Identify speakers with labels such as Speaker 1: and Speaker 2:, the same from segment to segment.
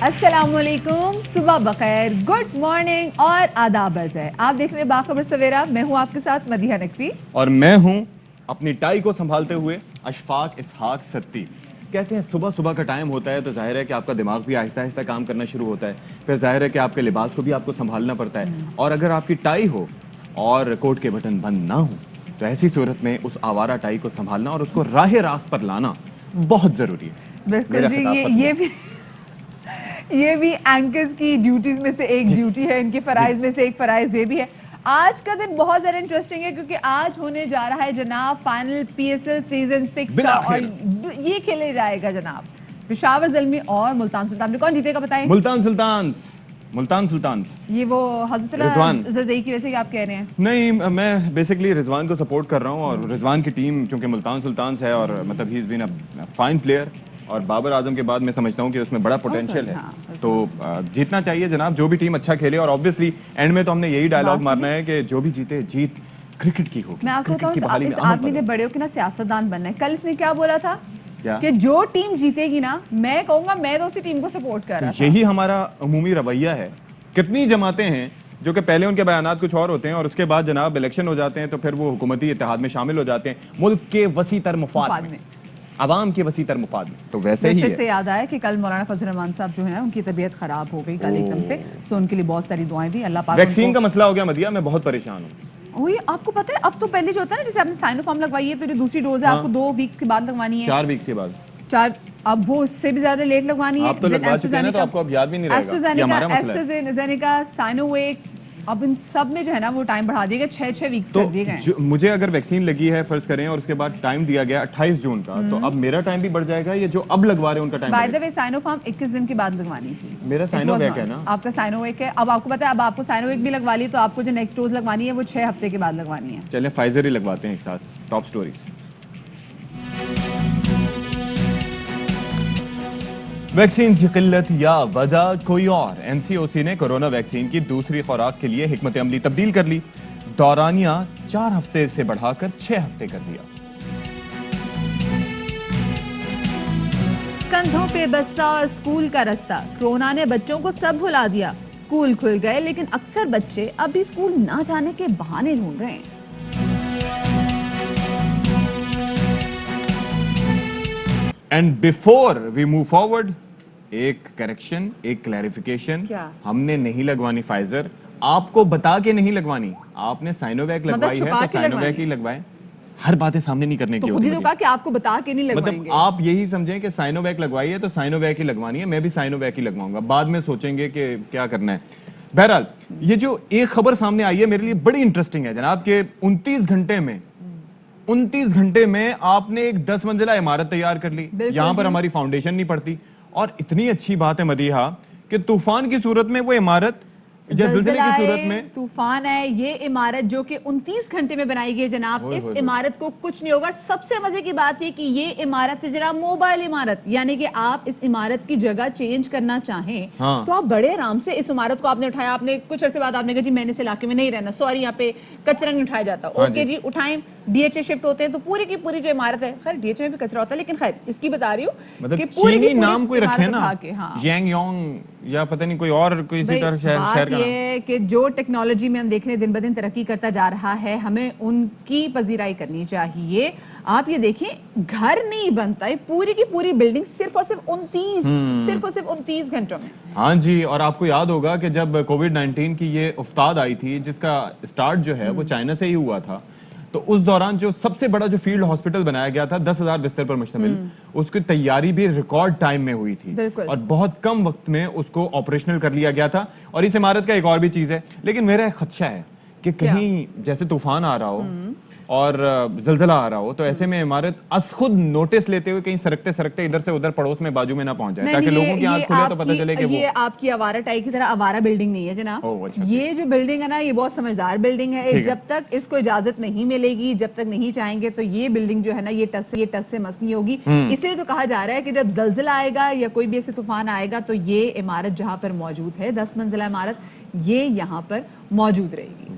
Speaker 1: السلام علیکم، صبح بخیر، گڈ مارننگ اور آداب عرض ہے. آپ دیکھ رہے ہیں باخبر سویرا. میں ہوں آپ کے ساتھ مدیحہ نقوی
Speaker 2: اور میں ہوں اپنی ٹائی کو سنبھالتے ہوئے اشفاق اسحاق ستی. کہتے ہیں صبح صبح کا ٹائم ہوتا ہے تو ظاہر ہے کہ آپ کا دماغ بھی آہستہ آہستہ کام کرنا شروع ہوتا ہے. پھر ظاہر ہے کہ آپ کے لباس کو بھی آپ کو سنبھالنا پڑتا ہے. اور اگر آپ کی ٹائی ہو اور کوٹ کے بٹن بند نہ ہوں تو ایسی صورت میں اس آوارہ ٹائی کو سنبھالنا اور اس کو راہ راست پر لانا بہت ضروری ہے.
Speaker 1: بالکل جی. یہ بھی اینکرز کی ڈیوٹیز میں سے ایک ڈیوٹی ہے, ان کے فرائض میں سے ایک فرائض یہ بھی ہے. آج کا دن بہت زیادہ انٹرسٹنگ ہے کیونکہ آج ہونے جا رہا ہے جناب final P S L season 6 کا, اور یہ کھیلے جائے گا جناب پشاور زلمی اور ملتان سلطان میں. کون جیتے گا بتائیں؟
Speaker 2: ملتان سلطانز.
Speaker 1: یہ وہ حضرت اللہ زرزئی کی وجہ سے آپ کہہ رہے ہیں؟
Speaker 2: نہیں, میں بیسکلی رضوان کو سپورٹ کر رہا ہوں, اور رضوان کی ٹیم چونکہ ملتان سلطانز ہے اور مطلب ہی از بین اے فائن پلیئر, اور بابر اعظم کے بعد میں سمجھتا ہوں کہ اس میں بڑا پوٹینشیل ہے. تو جیتنا چاہیے جناب, جو بھی ٹیم اچھا کھیلے. اور آبویسلی اینڈ میں تو ہم نے یہی ڈائلاگ مارنا ہے کہ جو بھی جیتے جیت کرکٹ کی ہوگی.
Speaker 1: میں آپ کو بتاؤں اس آدمی نے بڑے ہو کے نا سیاستدان بننا ہے. کل اس نے کیا بولا تھا کہ جو ٹیم جیتے گی نا میں کہوں گا میں تو اسی ٹیم کو سپورٹ کر رہا تھا.
Speaker 2: یہی ہمارا عمومی رویہ ہے. کتنی جماعتیں ہیں جو کہ پہلے ان کے بیانات کچھ اور ہوتے ہیں اور اس کے بعد جناب الیکشن ہو جاتے ہیں تو پھر وہ حکومتی اتحاد میں شامل ہو جاتے ہیں ملک کے وسیع تر مفاد میں, عوام کے وسیع تر مفاد میں. تو ویسے ہی
Speaker 1: سے یاد آیا کہ کل مولانا فضل الرحمان صاحب جو ہے نا ان کی طبیعت خراب ہو گئی کل ایک دم سے, سو ان کے لیے بہت ساری دعائیں دی. اللہ پاک.
Speaker 2: ویکسین کا مسئلہ ہو گیا مدیحہ, میں بہت پریشان ہوں.
Speaker 1: وہی آپ کو پتہ ہے اب تو پہلے جو ہوتا ہے نا جیسے آپ نے سائنو فارم لگوائی ہے تو جو دوسری ڈوز ہے آپ کو 2 ویکس کے بعد لگوانی ہے.
Speaker 2: 4 ویکس کے بعد.
Speaker 1: اب وہ اس سے بھی زیادہ لیٹ لگوانی ہے.
Speaker 2: آپ تو لگوا چکے ہیں نا تو آپ کو اب یاد بھی نہیں رہے گا, یہ ہمارا مسئلہ ہے.
Speaker 1: ایسٹرازینیکا, سائنوویک, اب ان سب میں جو ہے نا وہ ٹائم بڑھا دیا گیا, 6 ویکس کر دیے گئے.
Speaker 2: مجھے اگر ویکسین لگی ہے فرض کریں اور اس کے بعد ٹائم دیا گیا 28 جون کا, تو اب میرا ٹائم بھی بڑھ جائے گا. یہ جو اب لگوا رہے ہیں ان کا time
Speaker 1: by the way Sino form 21 دن کے بعد لگوانی تھی.
Speaker 2: میرا سائنو ویک ہے نا,
Speaker 1: آپ کا سائنو ویک ہے. اب آپ کو پتہ ہے اب آپ کو سائنو ویک بھی لگوا لی تو آپ کو جو نیکسٹ ڈوز لگوانی ہے وہ 6 ہفتے کے بعد لگوانی ہے.
Speaker 2: چلیں فائزر ہی لگواتے ہیں ایک ساتھ. Top stories. ویکسین کی قلت یا وجہ کوئی اور. این سی او سی نے کورونا ویکسین کی دوسری خوراک کے لیے حکمت عملی تبدیل کر لی. دورانیہ 4 ہفتے سے بڑھا کر 6 ہفتے کر دیا.
Speaker 1: کندھوں پہ بستہ اور اسکول کا رستہ, کورونا نے بچوں کو سب بھلا دیا. اسکول کھل گئے لیکن اکثر بچے اب بھی اسکول نہ جانے کے بہانے ڈھونڈ رہے ہیں.
Speaker 2: And before we move forward, ایک کریکشن, ایک کلیریفیکیشن. ہم نے نہیں لگوانی فائزر, آپ کو بتا کے نہیں لگوانی. آپ نے سائنو ویک لگوائی ہے تو سائنو ویک ہی لگوائیں. ہر باتیں سامنے نہیں کرنے کی ہوتی.
Speaker 1: تو کہا کہ آپ کو بتا کے نہیں لگوائیں گے.
Speaker 2: مطلب آپ یہی سمجھیں کہ سائنو ویک لگوائی ہے تو سائنو ویک ہی لگوانی ہے. میں بھی سائنو ویک ہی لگواؤں گا, بعد میں سوچیں گے کہ کیا کرنا ہے. بہرحال یہ جو ایک خبر سامنے آئی ہے میرے لیے بڑی انٹرسٹنگ ہے جناب, کہ 29 گھنٹے میں آپ نے ایک 10 منزلہ عمارت تیار کر لی. یہاں پر ہماری فاؤنڈیشن نہیں پڑتی. اور اتنی اچھی بات ہے مدیحہ کہ طوفان کی صورت میں وہ عمارت یا زلزلے کی صورت میں,
Speaker 1: طوفان ہے یہ عمارت جو کہ 29 گھنٹے میں بنائی گئی جناب, اس عمارت کو کچھ نہیں ہوگا. سب سے مزے کی بات ہے کہ یہ عمارت ہے جناب موبائل عمارت, یعنی کہ آپ اس عمارت کی جگہ چینج کرنا چاہیں تو آپ بڑے آرام سے اس عمارت کو آپ نے اٹھایا, آپ نے کچھ عرصے بعد آپ نے کہا جی میں نے اس علاقے میں نہیں رہنا, سوری یہاں پہ کچرا نہیں اٹھایا جاتا, اوکے جی اٹھائیں, ڈی ایچ اے شفٹ ہوتے ہیں تو پوری کی پوری جو عمارت ہے, خیر ڈی ایچ اے میں بھی کچرا ہوتا ہے لیکن خیر اس کی بتا رہی ہوں کہ پوری کی
Speaker 2: نام کوئی رکھے نا
Speaker 1: ہاں
Speaker 2: یانگ یونگ یا پتہ نہیں کوئی اور کوئی اسی طرح شہر کا
Speaker 1: نام, کہ جو ٹیکنالوجی میں ہم دیکھ رہے ہیں دن بدن ترقی کرتا جا رہا ہے, ہمیں ان کی پذیرائی کرنی چاہیے. آپ یہ دیکھیں گھر نہیں بنتا ہے, پوری کی پوری بلڈنگ صرف اور صرف 29 گھنٹوں میں.
Speaker 2: ہاں جی, اور آپ کو یاد ہوگا کہ جب کووڈ-19 کی یہ افتاد آئی تھی جس کا سٹارٹ جو ہے وہ چائنا سے ہی ہوا تھا, تو اس دوران جو سب سے بڑا جو فیلڈ ہاسپٹل بنایا گیا تھا 10,000 بستر پر مشتمل, اس کی تیاری بھی ریکارڈ ٹائم میں ہوئی تھی اور بہت کم وقت میں اس کو آپریشنل کر لیا گیا تھا. اور اس عمارت کا ایک اور بھی چیز ہے, لیکن میرا ایک خدشہ ہے کہ کہیں جیسے طوفان آ رہا ہو اور زلزلہ آ رہا ہو تو ایسے میں عمارت از خود نوٹس لیتے ہوئے کہیں سرکتے سرکتے ادھر سے ادھر پڑوس میں بازو میں نہ پہنچ جائے, تاکہ لوگوں کی آنکھ کھلے تو پتہ چلے کہ وہ
Speaker 1: یہ آپ کی آوارہ ٹائی کی طرح آوارہ بلڈنگ نہیں ہے جناب. یہ جو بلڈنگ ہے نا یہ بہت سمجھدار بلڈنگ ہے. جب تک اس کو اجازت نہیں ملے گی, جب تک نہیں چاہیں گے تو یہ بلڈنگ جو ہے نا یہ ٹس سے مس نہیں ہوگی. اس لیے تو کہا جا رہا ہے کہ جب زلزلہ آئے گا یا کوئی بھی ایسے طوفان آئے گا تو یہ عمارت جہاں پر موجود ہے 10 منزلہ عمارت, یہ یہاں پر موجود رہے گی.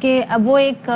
Speaker 3: کہ اب وہ ایک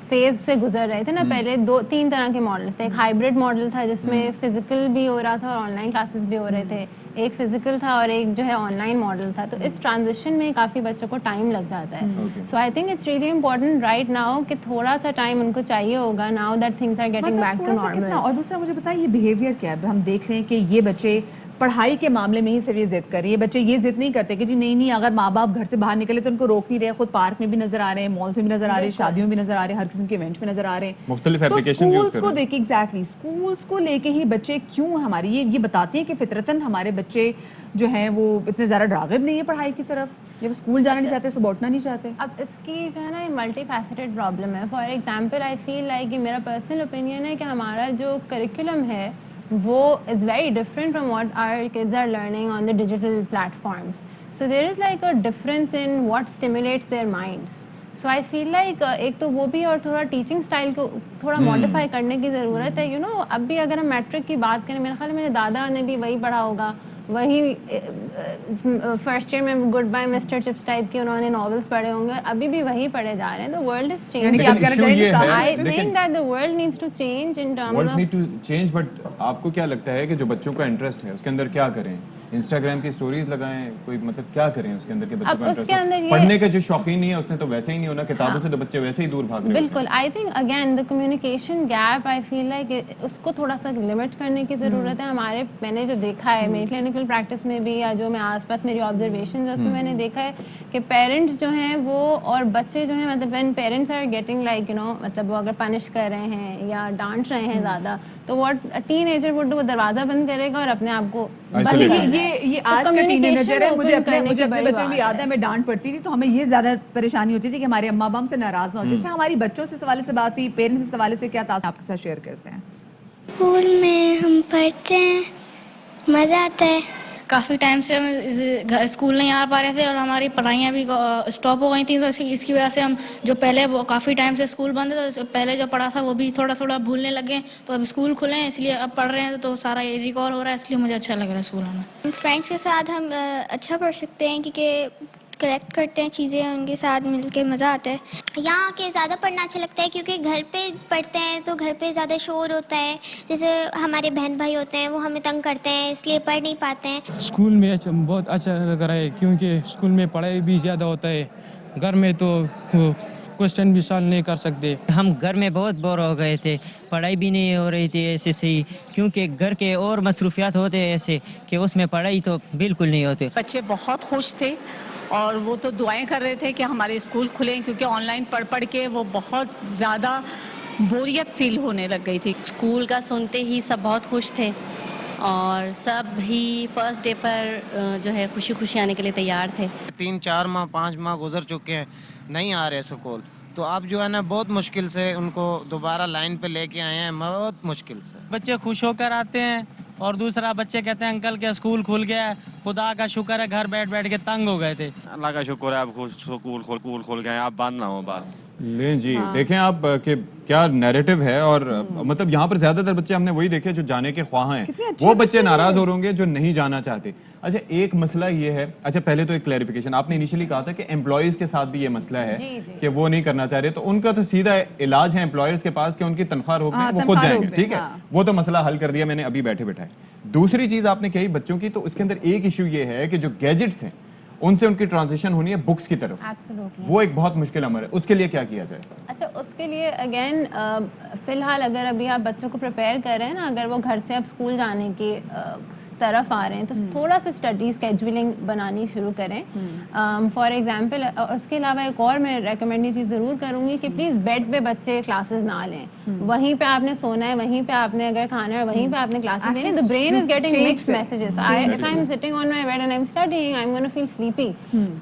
Speaker 3: فیز سے گزر رہے تھے نا. پہلے 2-3 طرح کے ماڈلس تھے. ایک ہائبرڈ ماڈل تھا جس میں فزیکل بھی ہو رہا تھا اور آن لائن کلاسز بھی ہو رہے تھے. ایک فزیکل تھا اور ایک جو ہے آن لائن ماڈل تھا. تو اس ٹرانزیشن میں کافی بچوں کو ٹائم لگ جاتا ہے. So I think it's really important right now کہ تھوڑا سا ٹائم ان کو چاہیے ہوگا now that things are getting back to normal.
Speaker 1: اور دوسرا مجھے بتائیں یہ بیہیویئر کیا ہے؟ ہم دیکھ رہے ہیں کہ یہ بچے پڑھائی کے معاملے میں ہی صرف یہ ضد کر رہے ہیں. یہ بچے یہ ضد نہیں کرتے کہ جی نہیں اگر ماں باپ گھر سے باہر نکلے تو ان کو روک نہیں رہے. خود پارک میں بھی نظر آ رہے ہیں, مالز میں بھی نظر آ رہے ہیں, شادیوں میں بھی نظر آ رہے ہیں, ہر قسم کے ایونٹ میں نظر آ رہے ہیں.
Speaker 2: مختلف
Speaker 1: تو
Speaker 2: اپلیکیشن یوز
Speaker 1: اسکولز کو دیکھ کے ایگزیکٹلی اسکولز کو لے کے ہی بچے کیوں ہماری یہ بتاتے ہیں کہ فطرتاً ہمارے بچے جو ہیں وہ اتنے زیادہ راغب نہیں ہے پڑھائی کی طرف, یا وہ اسکول جانا نہیں چاہتے, صبح اٹھنا نہیں چاہتے.
Speaker 3: اب اس کی جو ہے نا یہ ملٹی فیسیٹڈ پرابلم ہے. For example I feel like, یہ میرا پرسنل اوپینین ہے کہ ہمارا جو کریکولم ہے وہ is very different from what our kids are learning on the digital platforms. So there is like a difference in what stimulates their minds. So I feel like ایک تو وہ بھی, اور تھوڑا ٹیچنگ اسٹائل کو تھوڑا ماڈیفائی کرنے کی ضرورت ہے. اب بھی اگر ہم میٹرک کی بات کریں, میرے خیال ہے میرے دادا نے بھی وہی پڑھا ہوگا, وہی فرسٹ ایئر میں goodbye Mr Chips type کے انہوں نے ناولس پڑھے ہوں گے, ابھی بھی وہی پڑھے جا رہے ہیں. The world is changing. I think that the world needs to change in terms of
Speaker 2: world need to change. But آپ کو کیا لگتا ہے کہ جو بچوں کا انٹرسٹ ہے اس کے اندر کیا کریں؟ انسٹاگرام کی سٹوریز لگائیں, کوئی مطلب کیا کریں اس کے اندر کہ بچوں کا انٹرسٹ پڑھنے کا جو شوقین نہیں ہے اس نے تو ویسے ہی نہیں ہونا, کتابوں سے تو بچے ویسے ہی دور بھاگ رہے ہیں.
Speaker 3: بالکل. I think again the communication gap, I feel like اس کو تھوڑا سا لمٹ کرنے کی ضرورت ہے. ہمارے میں نے جو دیکھا ہے میری کلینکل پریکٹس میں بھی, یا جو میں آس پاس میری آبزرویشنز ہے اس میں نے دیکھا ہے کہ پیرنٹس جو ہیں وہ اور بچے جو ہیں, مطلب when parents are getting like مطلب وہ اگر پنش کر رہے ہیں یا ڈانٹ رہے ہیں زیادہ, تو what ten ager would do, وہ دروازہ بند کرے گا اور اپنے آپ کو
Speaker 1: بس یہ آج کا ٹین ایجر ہے. مجھے اپنے بچوں بھی یاد ہے, میں ڈانٹ پڑتی تھی تو ہمیں یہ زیادہ پریشانی ہوتی تھی کہ ہمارے اماں باپ سے ناراض نہ ہوتے. اچھا ہماری بچوں سے اس حوالے سے بات ہوئی, پیرنٹس اس حوالے سے کیا تاثر آپ کے ساتھ شیئر کرتے ہیں؟
Speaker 4: اسکول میں ہم پڑھتے ہیں, مزہ آتا ہے.
Speaker 5: کافی ٹائم سے ہم اسکول نہیں آ پا رہے تھے اور ہماری پڑھائیاں بھی اسٹاپ ہو گئی تھیں, تو اس کی وجہ سے ہم جو پہلے کافی ٹائم سے اسکول بند ہے تو پہلے جو پڑھا تھا وہ بھی تھوڑا تھوڑا بھولنے لگے. تو اب اسکول کھلے ہیں اس لیے اب پڑھ رہے ہیں تو سارا ریکور ہو رہا ہے, اس لیے مجھے اچھا لگ رہا ہے اسکول آنا.
Speaker 4: فرینڈس کے ساتھ ہم اچھا پڑھ سکتے ہیں کیونکہ کلیکٹ کرتے ہیں چیزیں, ان کے ساتھ مل کے مزہ آتا ہے. یہاں آ کے زیادہ پڑھنا اچھا لگتا ہے کیونکہ گھر پہ پڑھتے ہیں تو گھر پہ زیادہ شور ہوتا ہے, جیسے ہمارے بہن بھائی ہوتے ہیں وہ ہمیں تنگ کرتے ہیں اس لیے پڑھ نہیں پاتے ہیں.
Speaker 6: اسکول میں بہت اچھا لگ رہا ہے کیونکہ اسکول میں پڑھائی بھی زیادہ ہوتا ہے, گھر میں تو کوشچن بھی سالو نہیں کر سکتے.
Speaker 7: ہم گھر میں بہت بور ہو گئے تھے, پڑھائی بھی نہیں ہو رہی تھی ایسے صحیح, کیونکہ گھر کے اور مصروفیات ہوتے ہیں ایسے کہ اس میں پڑھائی تو بالکل نہیں ہوتے.
Speaker 8: بچے بہت خوش تھے اور وہ تو دعائیں کر رہے تھے کہ ہمارے اسکول کھلیں, کیونکہ آن لائن پڑھ کے وہ بہت زیادہ بوریت فیل ہونے لگ گئی تھی.
Speaker 9: اسکول کا سنتے ہی سب بہت خوش تھے اور سب ہی فرسٹ ڈے پر جو ہے خوشی خوشی آنے کے لیے تیار تھے.
Speaker 10: 3-4 ماہ 5 ماہ گزر چکے ہیں, نہیں آ رہے اسکول, تو اب جو ہے نا بہت مشکل سے ان کو دوبارہ لائن پہ لے کے آئے ہیں, بہت مشکل سے.
Speaker 6: بچے خوش ہو کر آتے ہیں اور دوسرا بچے کہتے ہیں انکل کے اسکول کھل گیا ہے, خدا کا شکر ہے, گھر بیٹھ بیٹھ کے تنگ ہو گئے تھے.
Speaker 11: اللہ کا شکر ہے اب اسکول کھل گئے, اب بند نہ ہو بس.
Speaker 2: لیں جی دیکھیں آپ کہ کیا نیریٹو ہے, اور مطلب یہاں پر زیادہ تر بچے ہم نے وہی دیکھے جو جانے کے خواہاں ہیں, وہ بچے ناراض ہو رہے ہوں گے جو نہیں جانا چاہتے. اچھا ایک مسئلہ یہ ہے, اچھا پہلے تو ایک کلیریفیکیشن, آپ نے انیشلی کہا تھا کہ امپلائیز کے ساتھ بھی یہ مسئلہ ہے کہ وہ نہیں کرنا چاہ رہے, تو ان کا تو سیدھا علاج ہے امپلائرز کے پاس کہ ان کی تنخواہ روک دیں, وہ خود جائیں گے, ٹھیک ہے, وہ تو مسئلہ حل کر دیا میں نے ابھی بیٹھے بیٹھائے. دوسری چیز آپ نے کہی بچوں کی, تو اس کے اندر ایک ایشو یہ ہے کہ جو گیجٹس ہیں ان سے ان کی ٹرانزیشن ہونی ہے بکس کی طرف, وہ ایک بہت مشکل امر ہے. اس کے لیے کیا کیا جائے؟
Speaker 3: اچھا اس کے لیے اگین فی الحال اگر ابھی آپ بچوں کو پریپیئر کر رہے ہیں نا, اگر وہ گھر سے اب اسکول جانے کی طرف آ رہے ہیں تو تھوڑا سا اسٹڈی اسکیجولنگ بنانی شروع کریں. فار ایگزامپل اس کے علاوہ ایک اور میں ریکمینڈ یہ چیز ضرور کروں گی کہ پلیز بیڈ پہ بچے کلاسز نہ لیں. وہیں پہ آپ نے سونا ہے, وہیں پہ آپ نے اگر کھانا ہے, وہیں پہ آپ نے کلاسز لینی. The brain is getting mixed messages. If I'm sitting on my bed and I'm studying, I'm going to feel sleepy.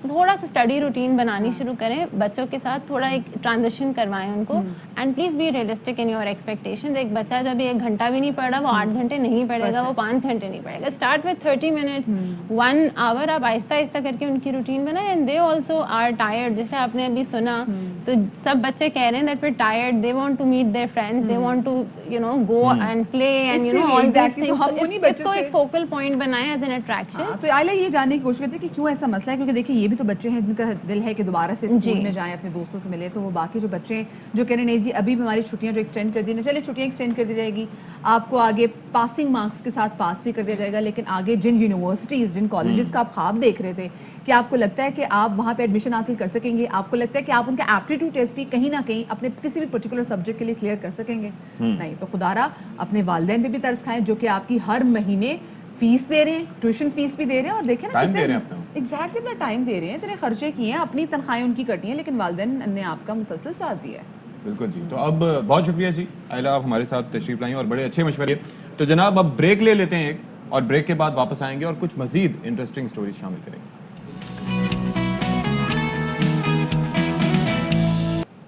Speaker 3: تھوڑا سا اسٹڈی روٹین بنانی شروع کریں, بچوں کے ساتھ تھوڑا ایک ٹرانزیشن کروائیں ان کو, and please be realistic in your expectation. ایک بچہ جب 1 گھنٹہ بھی نہیں پڑھ رہا وہ 8 گھنٹے نہیں پڑھے گا, وہ 5 گھنٹے نہیں پڑھے گا. اسٹارٹ وتھ 30 منٹس 1 آور, آپ آہستہ آہستہ کر کے ان کی روٹین بنائیں. And they also are tired, جیسے آپ نے ابھی سنا تو سب بچے کہہ رہے ہیں that we tired, they want to meet their friends, they want to you know go and play and you know all these things. اس کو ایک فوکل پوائنٹ بنائیں ایز این اٹریکشن.
Speaker 1: تو آئلہ یہ جاننے کی کوشش کرتے ہیں کہ کیوں ایسا مسئلہ ہے, کیونکہ دیکھیں یہ بھی تو بچے ہیں جن کا دل ہے کہ دوبارہ سے اسکول میں جائیں, اپنے دوستوں سے ملیں. تو وہ باقی جو بچے ہیں جو کہہ رہے ہیں نہیں جی ابھی بھی ہماری چھٹیاں جو ایکسٹینڈ کر دی نا, چلے چھٹیاں ایکسٹینڈ کر دی جائے گی, آپ کو آگے پاسنگ مارکس کے ساتھ پاس بھی کر دیا جائے گا, لیکن آگے جن یونیورسٹیز جن کالجز کا آپ خواب دیکھ رہے تھے کہ آپ کو لگتا ہے کہ آپ وہاں پہ ایڈمیشن حاصل کر سکیں گے, آپ کو لگتا ہے کہ آپ ان کا ایپٹیٹیوڈ ٹیسٹ بھی کہیں نہ کہیں اپنے کسی بھی پرٹیکولر سبجیکٹ کے لیے کلیئر کر سکیں گے؟ نہیں. تو خدا را اپنے والدین پہ بھی ترس کھائیں جو کہ آپ کی ہر مہینے فیس دے رہے ہیں, ٹیوشن فیس بھی دے رہے ہیں, اور دیکھیں نا ایگزیکٹلی اپنا ٹائم دے رہے ہیں, اتنے خرچے کیے ہیں, اپنی تنخواہیں ان کی کٹی ہیں, لیکن والدین نے آپ کا مسلسل ساتھ دیا ہے.
Speaker 2: بالکل جی. تو اب بہت شکریہ جی آئلہ, آپ ہمارے ساتھ تشریف لائیں اور بڑے اچھے مشورے. تو جناب اب بریک لے لیتے ہیں ایک, اور بریک کے بعد واپس آئیں گے اور کچھ مزید انٹرسٹنگ سٹوریز شامل کریں گے.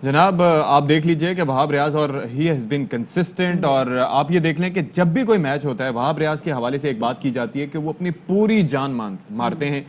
Speaker 2: جناب آپ دیکھ لیجئے کہ وہاب ریاض اور ہی ہیز بین کنسسٹنٹ, اور آپ یہ دیکھ لیں کہ جب بھی کوئی میچ ہوتا ہے وہاب ریاض کے حوالے سے ایک بات کی جاتی ہے کہ وہ اپنی پوری جان مارتے ہیں,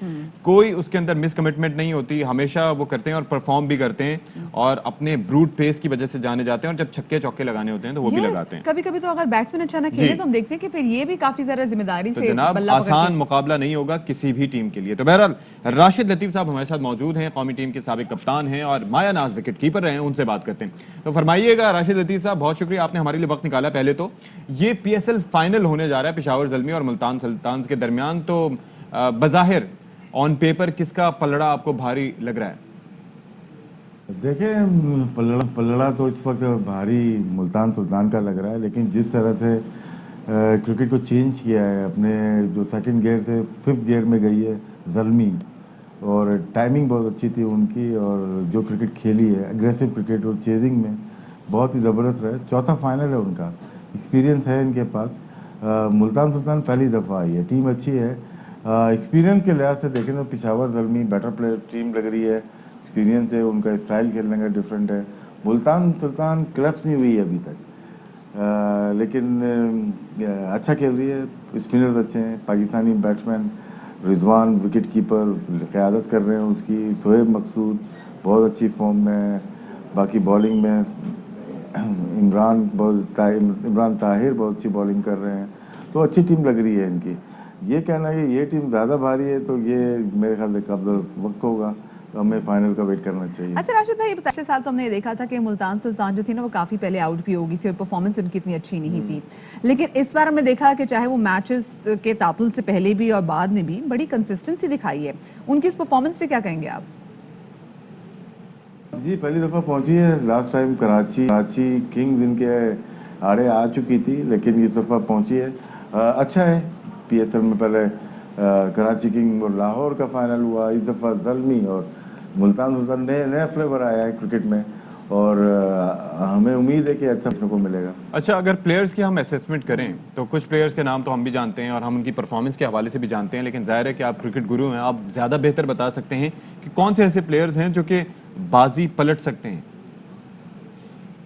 Speaker 2: کوئی اس کے اندر مس کمٹمنٹ نہیں ہوتی, ہمیشہ وہ کرتے ہیں اور پرفارم بھی کرتے ہیں, اور اپنے بروٹ پیس کی وجہ سے جانے جاتے ہیں, اور جب چھکے چوکے لگانے ہوتے ہیں تو وہ بھی لگاتے ہیں.
Speaker 1: کبھی کبھی تو اگر بیٹسمین اچھا نہ کھیلے تو ہم دیکھتے ہیں کہ پھر یہ بھی کافی زیادہ ذمہ داری سے
Speaker 2: جناب آسان مقابلہ نہیں ہوگا کسی بھی ٹیم کے لیے. تو بہرحال راشد لطیف صاحب ہمارے ساتھ موجود ہیں, قومی ٹیم کے سابق کپتان ہیں اور مایا ناز وکٹ کیپر رہے ہیں, ان سے بات کرتے ہیں. تو فرمائیے گا راشد لطیف صاحب, بہت شکریہ آپ نے ہمارے لیے وقت نکالا. پہلے تو یہ پی ایس ایل فائنل ہونے جا رہا ہے پشاور زلمی اور ملتان سلطانز کے درمیان, تو بظاہر آن پیپر کس کا پلڑا آپ کو بھاری لگ رہا ہے؟
Speaker 12: دیکھیں پلڑا تو اس وقت بھاری ملتان سلطان کا لگ رہا ہے, لیکن جس طرح سے کرکٹ کو چینج کیا ہے, اپنے جو سیکنڈ گیئر تھے 5th گیئر میں گئی ہے زلمی, اور ٹائمنگ بہت اچھی تھی ان کی, اور جو کرکٹ کھیلی ہے اگریسو کرکٹ اور چیزنگ میں بہت ہی زبردست رہے. 4تھا فائنل ہے ان کا, ایکسپیرینس ہے ان کے پاس. ملتان سلطان پہلی دفعہ آئی ہے, ٹیم اچھی ہے. ایکسپیرینس کے لحاظ سے دیکھیں تو Peshawar Zalmi better player team لگ رہی ہے, ایکسپیرینس ہے ان کا, اسٹائل کھیلنے کا ڈفرینٹ ہے. ملتان سلطان کلپس نہیں ہوئی ہے ابھی تک, لیکن اچھا کھیل رہی ہے. اسپنرز اچھے ہیں, پاکستانی بیٹسمین رضوان وکٹ کیپر قیادت کر رہے ہیں اس کی, شعیب مقصود بہت اچھی فارم میں, باقی بالنگ میں عمران طاہر بہت اچھی بالنگ کر رہے ہیں. تو اچھی ٹیم لگ رہی ہے ان کی. یہ کہنا ہے کہ یہ ٹیم زیادہ بھاری ہے تو یہ میرے خیال سے قبل وقت ہوگا, تو ہمیں فائنل کا ویٹ کرنا چاہیے.
Speaker 1: اچھا راشد بھائی, پچھلے سال تو ہم نے یہ دیکھا تھا کہ ملتان سلطان جو تھی نا وہ کافی پہلے آؤٹ بھی ہو گئی تھی اور پرفارمنس ان کی اتنی اچھی نہیں تھی, لیکن اس بار ہم نے دیکھا کہ چاہے وہ میچز کے تعطل سے پہلے بھی اور بعد میں بھی بڑی کنسسٹنسی دکھائی ہے. ان کی اس پرفارمنس پہ کیا کہیں گے آپ؟
Speaker 12: جی پہلی دفعہ پہنچی ہے, لاسٹ ٹائم کراچی کنگز ان کے آڑے آ چکی تھی, لیکن اس دفعہ پہنچی ہے. اچھا ہے, پی ایس ایل میں پہلے کراچی کنگ اور لاہور کا فائنل ہوا, اس دفعہ زلمی اور ملتان سلطان نیا فلیور آیا ہے کرکٹ میں, اور ہمیں امید ہے کہ اچھا اپنے کو ملے گا.
Speaker 2: اچھا, اگر پلیئرز کی ہم اسیسمنٹ کریں تو کچھ پلیئرز کے نام تو ہم بھی جانتے ہیں اور ہم ان کی پرفارمنس کے حوالے سے بھی جانتے ہیں, لیکن ظاہر ہے کہ آپ کرکٹ گرو ہیں, آپ زیادہ بہتر بتا سکتے ہیں کہ کون سے ایسے پلیئرز ہیں جو کہ بازی پلٹ سکتے ہیں.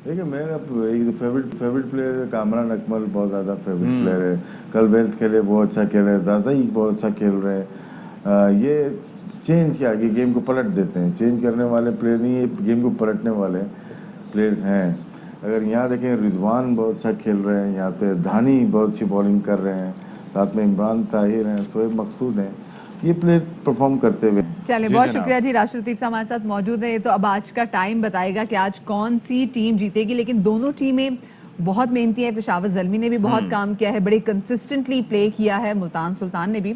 Speaker 12: دیکھیں میرا فیوریٹ پلیئر ہے کامران اکمل, بہت زیادہ فیوریٹ پلیئر ہے. کل ویلز کھیلے, بہت اچھا کھیلے. زازائی بہت اچھا کھیل رہے ہیں. یہ چینج کیا کہ گیم کو پلٹ دیتے ہیں, چینج کرنے والے پلیئر نہیں, یہ گیم کو پلٹنے والے پلیئرز ہیں. اگر یہاں دیکھیں رضوان بہت اچھا کھیل رہے ہیں, یہاں پہ دھانی بہت اچھی بالنگ کر رہے ہیں, ساتھ میں عمران طاہر ہیں, شعیب مقصود ہیں, یہ پلیئر پرفارم کرتے ہوئے.
Speaker 1: چلیں بہت شکریہ جی, راشد لطیف صاحب ہمارے ساتھ موجود ہیں. تو اب آج کا ٹائم بتائے گا کہ آج کون سی ٹیم جیتے گی, لیکن دونوں ٹیمیں بہت محنتی ہیں. پشاور زلمی نے بھی بہت کام کیا ہے, بڑے کنسسٹنٹلی پلے کیا ہے, ملتان سلطان نے بھی.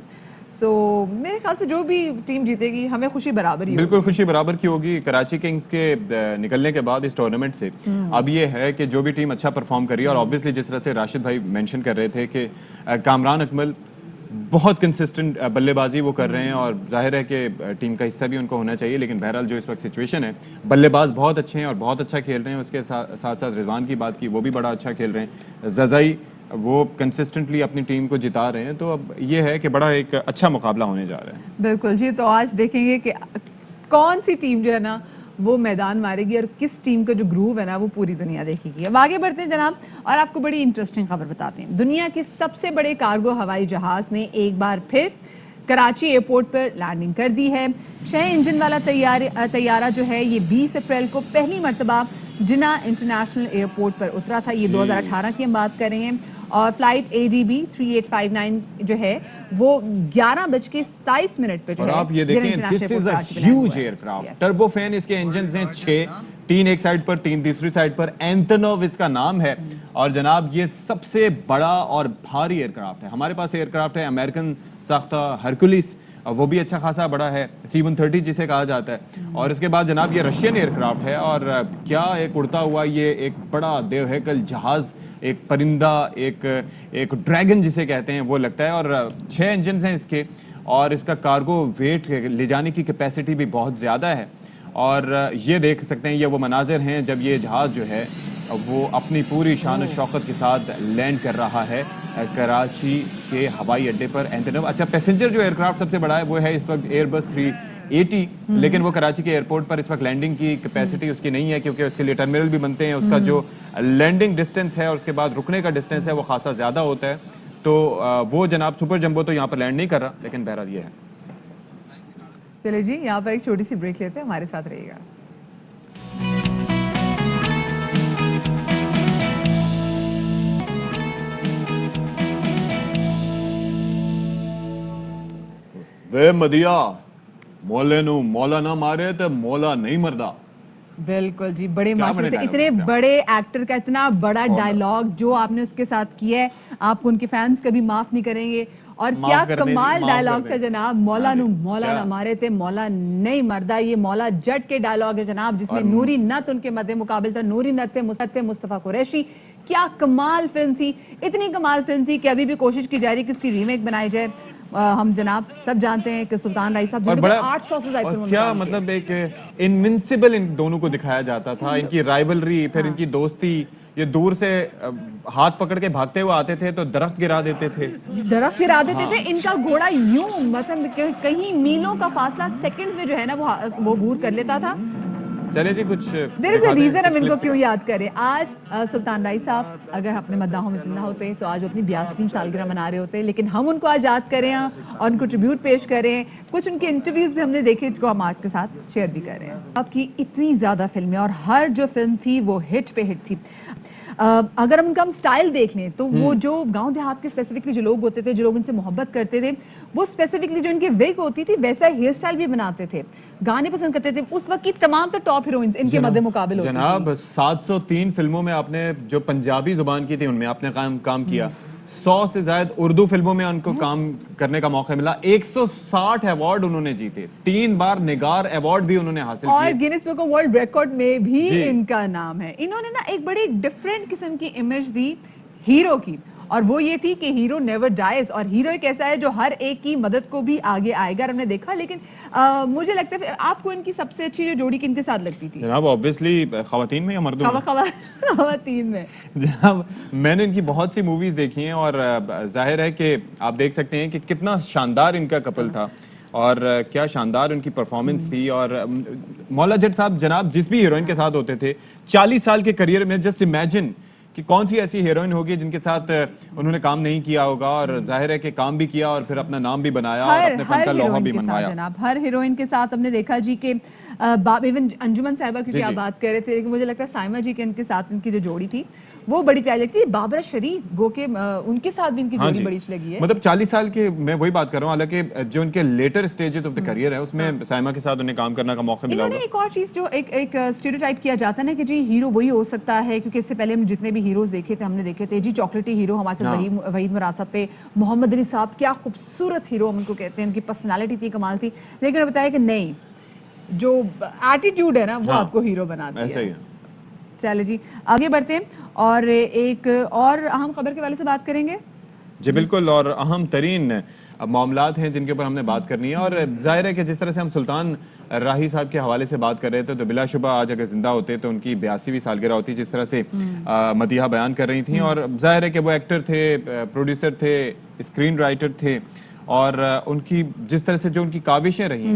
Speaker 1: سو میرے خیال سے جو بھی ٹیم جیتے گی ہمیں خوشی برابر ہی ہوگی.
Speaker 2: بالکل خوشی برابر کی ہوگی. کراچی کنگز کے نکلنے کے بعد اس ٹورنامنٹ سے اب یہ ہے کہ جو بھی ٹیم اچھا پرفارم کر رہی ہے, اور آبویسلی جس طرح سے راشد بھائی مینشن کر رہے تھے کہ کامران اکمل بہت کنسسٹنٹ بلے بازی وہ کر رہے ہیں, اور ظاہر ہے کہ ٹیم کا حصہ بھی ان کو ہونا چاہیے, لیکن بہرحال جو اس وقت سچویشن ہے, بلے باز بہت اچھے ہیں اور بہت اچھا کھیل رہے ہیں. اس کے ساتھ ساتھ رضوان کی بات کی, وہ بھی بڑا اچھا کھیل رہے ہیں. زازائی وہ کنسسٹنٹلی اپنی ٹیم کو جتا رہے ہیں. تو اب یہ ہے کہ بڑا ایک اچھا مقابلہ ہونے جا رہا ہے.
Speaker 1: بالکل جی. تو آج دیکھیں گے کہ کون سی ٹیم جو ہے نا وہ میدان مارے گی اور کس ٹیم کا جو گروو ہے نا وہ پوری دنیا دیکھے گی. اب آگے بڑھتے ہیں جناب اور آپ کو بڑی انٹرسٹنگ خبر بتاتے ہیں. دنیا کے سب سے بڑے کارگو ہوائی جہاز نے ایک بار پھر کراچی ایئرپورٹ پر لینڈنگ کر دی ہے. 6 انجن والا طیارہ جو ہے یہ 20 اپریل کو پہلی مرتبہ جناح انٹرنیشنل ایئرپورٹ پر اترا تھا. یہ 2018 کی ہم بات کر رہے ہیں اور فلائٹ ADB 3859 جو ہے وہ 11:27 پہ جو ہے.
Speaker 2: اور آپ یہ دیکھیں this is a huge aircraft. Turbofan اس کے انجنز ہیں 6, 3 ایک سائڈ پر 3 دوسری سائڈ پر. اینتونوو اس کا نام ہے اور جناب یہ سب سے بڑا اور بھاری ایئر کرافٹ ہے. ہمارے پاس ایئر کرافٹ ہے امریکن ساختہ ہرکولیس, وہ بھی اچھا خاصا بڑا ہے, C-130 جسے کہا جاتا ہے. اور اس کے بعد جناب یہ رشین ایئر کرافٹ ہے اور کیا ایک اڑتا ہوا یہ ایک بڑا دیو ہیکل جہاز, ایک پرندہ, ایک ڈریگن جسے کہتے ہیں وہ لگتا ہے. اور 6 انجنز ہیں اس کے اور اس کا کارگو ویٹ لے جانے کی کیپیسٹی بھی بہت زیادہ ہے. اور یہ دیکھ سکتے ہیں یہ وہ مناظر ہیں جب یہ جہاز جو ہے وہ اپنی پوری شان و شوقت کے ساتھ لینڈ کر رہا ہے کراچی کے ہوائی اڈے پر. اینٹونوو اچھا پیسنجر جو ایئر کرافٹ سب سے بڑا ہے وہ ہے اس وقت ایئر بس 380, لیکن وہ کراچی کے ایئرپورٹ پر اس وقت لینڈنگ کی کیپیسٹی اس کی نہیں ہے کیونکہ اس کے لیے ٹرمینل بھی بنتے ہیں. اس کا جو لینڈنگ ڈسٹینس ہے اور اس کے بعد رکنے کا ڈسٹینس ہے وہ خاصا زیادہ ہوتا ہے. تو وہ جناب سپر جمبو تو یہاں پر لینڈ نہیں کر رہا, لیکن بہرحال یہ ہے.
Speaker 1: چلے جی یہاں پر ایک چھوٹی سی بریک لیتے ہیں, ہمارے ساتھ رہیے گا.
Speaker 2: وے مدیا مولے نو مولا نہ مارے تو مولا نہیں مردا.
Speaker 1: بالکل جی, بڑے ماشاءاللہ سے اتنے بڑے ایکٹر کا اتنا بڑا ڈائلاگ جو آپ نے اس کے ساتھ کیا ہے, آپ ان کے فینس کبھی معاف نہیں کریں گے. اور کیا کمال ڈائلاگ تھا جناب, مولا نو مولا نہ مارے تھے مولا نہیں مردا. یہ مولا جٹ کے ڈائلاگ ہے جناب جس میں نوری نت ان کے مد مقابل تھا. نوری نت تھے مصطفیٰ قریشی. کیا کمال فلم تھی, اتنی کمال فلم تھی کہ ابھی بھی کوشش کی جا رہی ہے کہ اس کی ریمیک بنائی جائے. ہم جناب سب جانتے ہیں کہ سلطان رائی صاحب جو 800 سے زائد فلموں میں
Speaker 2: کیا مطلب ایک انونسیبل ان دونوں کو دکھایا جاتا تھا, ان کی رائیولری, پھر ان کی دوستی. یہ دور سے ہاتھ پکڑ کے بھاگتے ہوئے آتے تھے تو درخت گرا دیتے تھے.
Speaker 1: ان کا گھوڑا یوں مطلب کہیں میلوں کا فاصلہ سیکنڈز میں جو ہے نا وہ عبور کر لیتا تھا.
Speaker 2: چلے جی کچھ
Speaker 1: دیر از اے ریزن ہم ان کو کیوں یاد کریں. آج سلطان رائی صاحب اگر اپنے مداحوں میں زندہ ہوتے تو آج اپنی 82ویں سالگرہ منا رہے ہوتے, لیکن ہم ان کو آج یاد کریں اور ان کو ٹریبیوٹ پیش کریں. کچھ ان کے انٹرویوز بھی ہم نے دیکھے جو ہم آج کے ساتھ شیئر بھی کر رہے ہیں. آپ کی اتنی زیادہ فلمیں اور ہر جو فلم تھی وہ ہٹ پہ ہٹ تھی. اگر ہم ان کا سٹائل دیکھ لیں تو وہ جو گاؤں دیہات کے اسپیسیفکلی جو لوگ ہوتے تھے, جو لوگ ان سے محبت کرتے تھے, وہ اسپیسیفکلی جو ان کی وگ ہوتی تھی ویسا ہیئر سٹائل بھی بناتے تھے, گانے پسند کرتے تھے. اس وقت کی تمام تو ٹاپ ہیروئنز ان کے مد مقابل ہوتی تھی.
Speaker 2: جناب 703 فلموں میں آپ نے جو پنجابی زبان کی تھی ان میں آپ نے کام کیا. 100 سے زائد اردو فلموں میں ان کو کام کرنے کا موقع ملا. 160 ایوارڈ انہوں نے جیتے, 3 بار نگار ایوارڈ بھی انہوں نے حاصل کیے.
Speaker 1: اور grains book of world record میں بھی ان کا نام ہے. انہوں نے نا ایک بڑی ڈفرینٹ قسم کی امیج دی ہیرو کی, اور وہ یہ تھی کہ ہیرو نیور ڈائز. اور ہیرو ایک ایسا ہے جو ہر ایک کی مدد کو بھی آگے آئے گا, ہم نے دیکھا. لیکن مجھے لگتا ہے آپ کو ان کی سب سے اچھی جو جوڑی کن کے ساتھ لگتی تھی
Speaker 2: جناب؟ obviously خواتین میں یا مردوں میں؟
Speaker 1: خواتین میں.
Speaker 2: جناب میں نے ان کی بہت سی موویز دیکھی ہیں اور ظاہر ہے کہ آپ دیکھ سکتے ہیں کہ کتنا شاندار ان کا کپل تھا اور کیا شاندار ان کی پرفارمنس تھی. اور مولا جٹ صاحب جناب جس بھی ہیروئن کے ساتھ ہوتے تھے 40 سال کے کریئر میں, جسٹ امیجن کہ کون سی ایسی ہیروئن ہوگی جن کے ساتھ انہوں نے کام نہیں کیا ہوگا, اور ظاہر ہے کہ کام بھی کیا اور پھر اپنا نام بھی بنایا اور اپنے فن کا لوہا بھی منوایا.
Speaker 1: جناب ہر ہیروئن کے ساتھ ہم نے دیکھا جی کہ ایون انجمن صاحبہ کی آپ بات کر رہے تھے, لیکن مجھے لگتا ہے سائمہ جی کے ان کے ساتھ ان کی جو جوڑی تھی وہ بڑی پیاری لگتی ہے. بابرہ شریف گو کے ان کے ساتھ بھی ان کی جوڑی بڑی اچھی لگی ہے.
Speaker 2: مطلب 40 سال کے میں وہی بات کر رہا ہوں, حالانکہ جو ان کے later stages of the career ہے اس میں سائمہ کے ساتھ انہیں کام کرنے کا موقع ملا.
Speaker 1: ایک اور چیز جو ایک اسٹیریوٹائپ کیا جاتا ہے نا کہ جی ہیرو وہی ہو سکتا ہے, کیونکہ اس سے پہلے ہم جتنے بھی ہیروز دیکھے تھے ہم نے دیکھے تھے جی چاکلیٹی ہیرو ہمارے ساتھ وحید مراد صاحب تھے, محمد علی صاحب کیا خوبصورت ہیرو ہم ان کو کہتے ہیں, ان کی پرسنالٹی تھی کمال تھی. لیکن انہوں نے بتایا کہ نہیں, جو ایٹیٹیوڈ ہے نا وہ آپ کو ہیرو بناتی ہے. چلے جی آگے بڑھتے ہیں اور ایک اور اہم خبر کے حوالے سے بات کریں گے.
Speaker 2: جی بالکل, اور اہم ترین معاملات ہیں جن کے اوپر ہم نے بات کرنی ہے. اور ظاہر ہے کہ جس طرح سے ہم سلطان راہی صاحب کے حوالے سے بات کر رہے تھے تو بلا شبہ آج اگر زندہ ہوتے تو ان کی 82ویں سالگرہ ہوتی, جس طرح سے مدیحہ بیان کر رہی تھیں. اور ظاہر ہے کہ وہ ایکٹر تھے, پروڈیوسر تھے, اسکرین رائٹر تھے, اور ان کی جس طرح سے جو ان کی کاوشیں رہی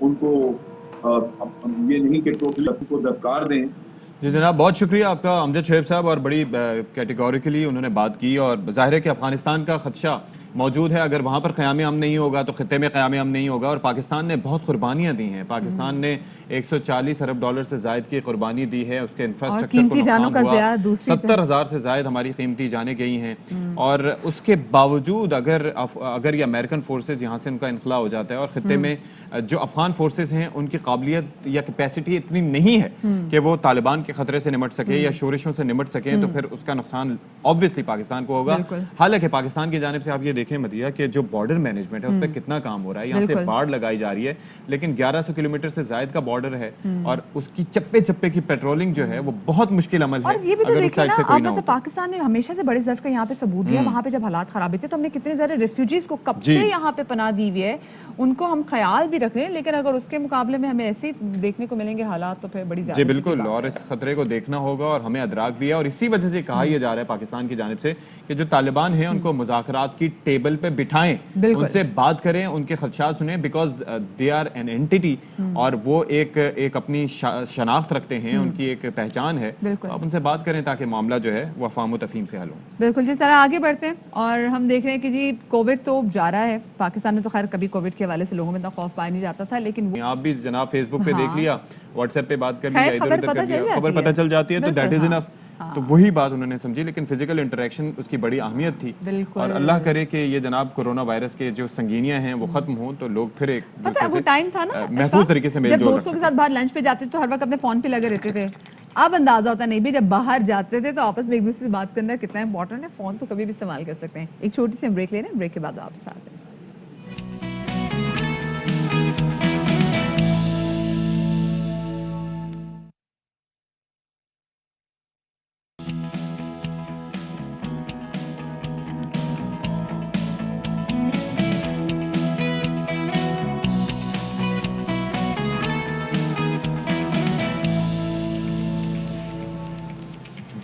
Speaker 13: ان کو یہ نہیں کہ ٹوٹلی کو درکار دیں.
Speaker 2: جی جناب بہت شکریہ آپ کا امجد شعیب صاحب, اور بڑی کیٹیگوریکلی انہوں نے بات کی, اور ظاہر ہے کہ افغانستان کا خدشہ موجود ہے. اگر وہاں پر قیام امن نہیں ہوگا تو خطے میں قیام امن نہیں ہوگا, اور پاکستان نے بہت قربانیاں دی ہیں. پاکستان نے $140 ارب سے زائد کی قربانی دی ہے, اس کے انفراسٹرکچر کو نقصان ہوا, 70,000 سے زائد ہماری قیمتی جانیں گئی ہیں. اور اس کے باوجود اگر یہ امریکن فورسز یہاں سے ان کا انخلا ہو جاتا ہے, اور خطے میں جو افغان فورسز ہیں ان کی قابلیت یا کیپیسٹی اتنی نہیں ہے کہ وہ طالبان کے خطرے سے نمٹ سکے یا شورشوں سے نمٹ سکیں, تو پھر اس کا نقصان obviously پاکستان کو ہوگا. حالانکہ پاکستان کی جانب سے آپ یہ دیکھیں مدیہ کہ جو بارڈر مینجمنٹ ہے اس پہ کتنا کام ہو رہا ہے. یہاں سے باڑ لگائی جا رہی ہے, لیکن 1100 کلومیٹر سے زائد کا بارڈر ہے, اور اس کی چپے چپے کی پیٹرولنگ جو ہے وہ بہت مشکل عمل ہے.
Speaker 1: اور یہ بھی تو
Speaker 2: اگر اس
Speaker 1: دیکھیں
Speaker 2: سائڈ سے
Speaker 1: نا,
Speaker 2: کوئی
Speaker 1: اب
Speaker 2: نہ ہو
Speaker 1: مطلب پاکستان نے ہمیشہ سے بڑے ظرف کا یہاں پہ ثبوت دیا. وہاں پہ جب حالات خراب تھے تو ہم نے کتنے سارے ریفیوجیز کو کب سے یہاں پہ پناہ دی ہوئی ہے, ان کو ہم خیال بھی رکھ رہے ہیں, لیکن اگر اس کے مقابلے میں ہمیں ایسے ہی دیکھنے کو ملیں گے حالات تو پھر بڑی زیادہ.
Speaker 2: جی بالکل, اور اس خطرے کو دیکھنا ہوگا اور ہمیں ادراک بھی ہے, اور اسی وجہ سے کہا یہ جا رہا ہے پاکستان کی جانب سے کہ جو طالبان ہیں ان کو مذاکرات کی ٹیبل پہ بٹھائیں, ان سے بات کریں, ان کے خدشات سنیں, because they are an anti, اور وہ ایک اپنی شناخت رکھتے ہیں, ان کی ایک پہچان ہے. آپ ان سے بات کریں تاکہ معاملہ جو ہے وہ افہام و تفہیم سے حل ہو.
Speaker 1: بالکل, جس طرح آگے بڑھتے ہیں اور ہم دیکھ رہے ہیں کہ جی کووڈ تو جا رہا ہے. پاکستان میں تو خیر کبھی کووڈ کے حوالے سے لوگوں میں اتنا خوف پایا نہیں جاتا تھا, لیکن
Speaker 2: آپ بھی جناب فیس بک پہ دیکھ لیا, واٹس ایپ پہ بات کر لیا, ادھر ادھر کر لیا, خبر پتہ چل جاتی ہے, تو دیٹ از انف. تو وہی بات انہوں نے سمجھی, لیکن فزیکل انٹریکشن اس کی بڑی اہمیت تھی. اور اللہ کرے کہ یہ جناب کورونا وائرس کے جو سنگینیاں ہیں وہ ختم ہوں, تو لوگ پھر ایک دوسرے سے
Speaker 1: ٹائم تھا نا
Speaker 2: محفوظ طریقے سے میل جول رکھ سکیں.
Speaker 1: دوستوں کے ساتھ باہر لنچ پہ جاتے تو ہر وقت اپنے فون پہ لگے رہتے تھے. اب اندازہ ہوتا نہیں بھی جب باہر جاتے تھے تو آپس میں ایک دوسرے سے بات کرنا کتنا امپورٹنٹ ہے. فون تو کبھی بھی استعمال کر سکتے ہیں. ایک چھوٹی سی بریک لے رہے ہیں, بریک کے بعد واپس آتے ہیں.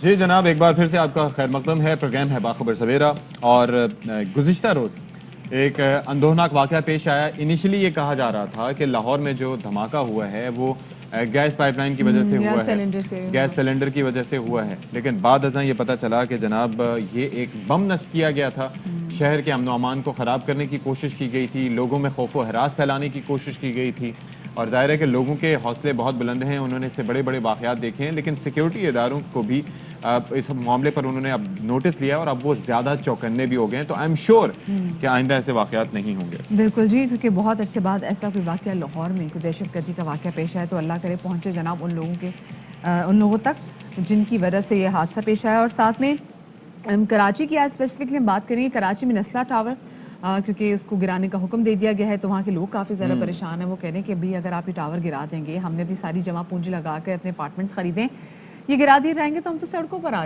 Speaker 2: جی جناب ایک بار پھر سے آپ کا خیر مقدم ہے. پروگرام ہے باخبر سویرا, اور گزشتہ روز ایک اندوہناک واقعہ پیش آیا. انیشلی یہ کہا جا رہا تھا کہ لاہور میں جو دھماکہ ہوا ہے وہ گیس پائپ لائن کی وجہ سے ہوا ہے, گیس سلنڈر کی وجہ سے ہوا ہے, لیکن بعد ازاں یہ پتہ چلا کہ جناب یہ ایک بم نصب کیا گیا تھا. شہر کے امن و امان کو خراب کرنے کی کوشش کی گئی تھی, لوگوں میں خوف و ہراس پھیلانے کی کوشش کی گئی تھی, اور ظاہر ہے کہ لوگوں کے حوصلے بہت بلند ہیں, انہوں نے اس سے بڑے بڑے واقعات دیکھے ہیں, لیکن سیکیورٹی اداروں کو بھی اس معاملے پر انہوں نے اب نوٹس لیا اور اب وہ زیادہ چوکنے بھی ہو گئے ہیں. تو آئی ایم شیور کہ آئندہ ایسے واقعات نہیں ہوں گے.
Speaker 1: بالکل جی, کیونکہ بہت عرصے بعد ایسا کوئی واقعہ لاہور میں کوئی دہشت گردی کا واقعہ پیش آیا, تو اللہ کرے پہنچے جناب ان لوگوں تک جن کی وجہ سے یہ حادثہ پیش آیا. اور ساتھ میں کراچی کی آج اسپیسیفکلی ہم بات کریں گے. کراچی میں نسلا ٹاور کیونکہ اس کو گرانے کا حکم دے دیا گیا ہے, تو وہاں کے لوگ کافی زیادہ پریشان ہیں. وہ کہہ رہے ہیں کہ بھئی اگر آپ یہ ٹاور گرا دیں گے, ہم نے بھی ساری جمع پونجی لگا کے اپنے اپارٹمنٹس خریدیں, یہ گرا دیے جائیں گے تو ہم تو سڑکوں پر آ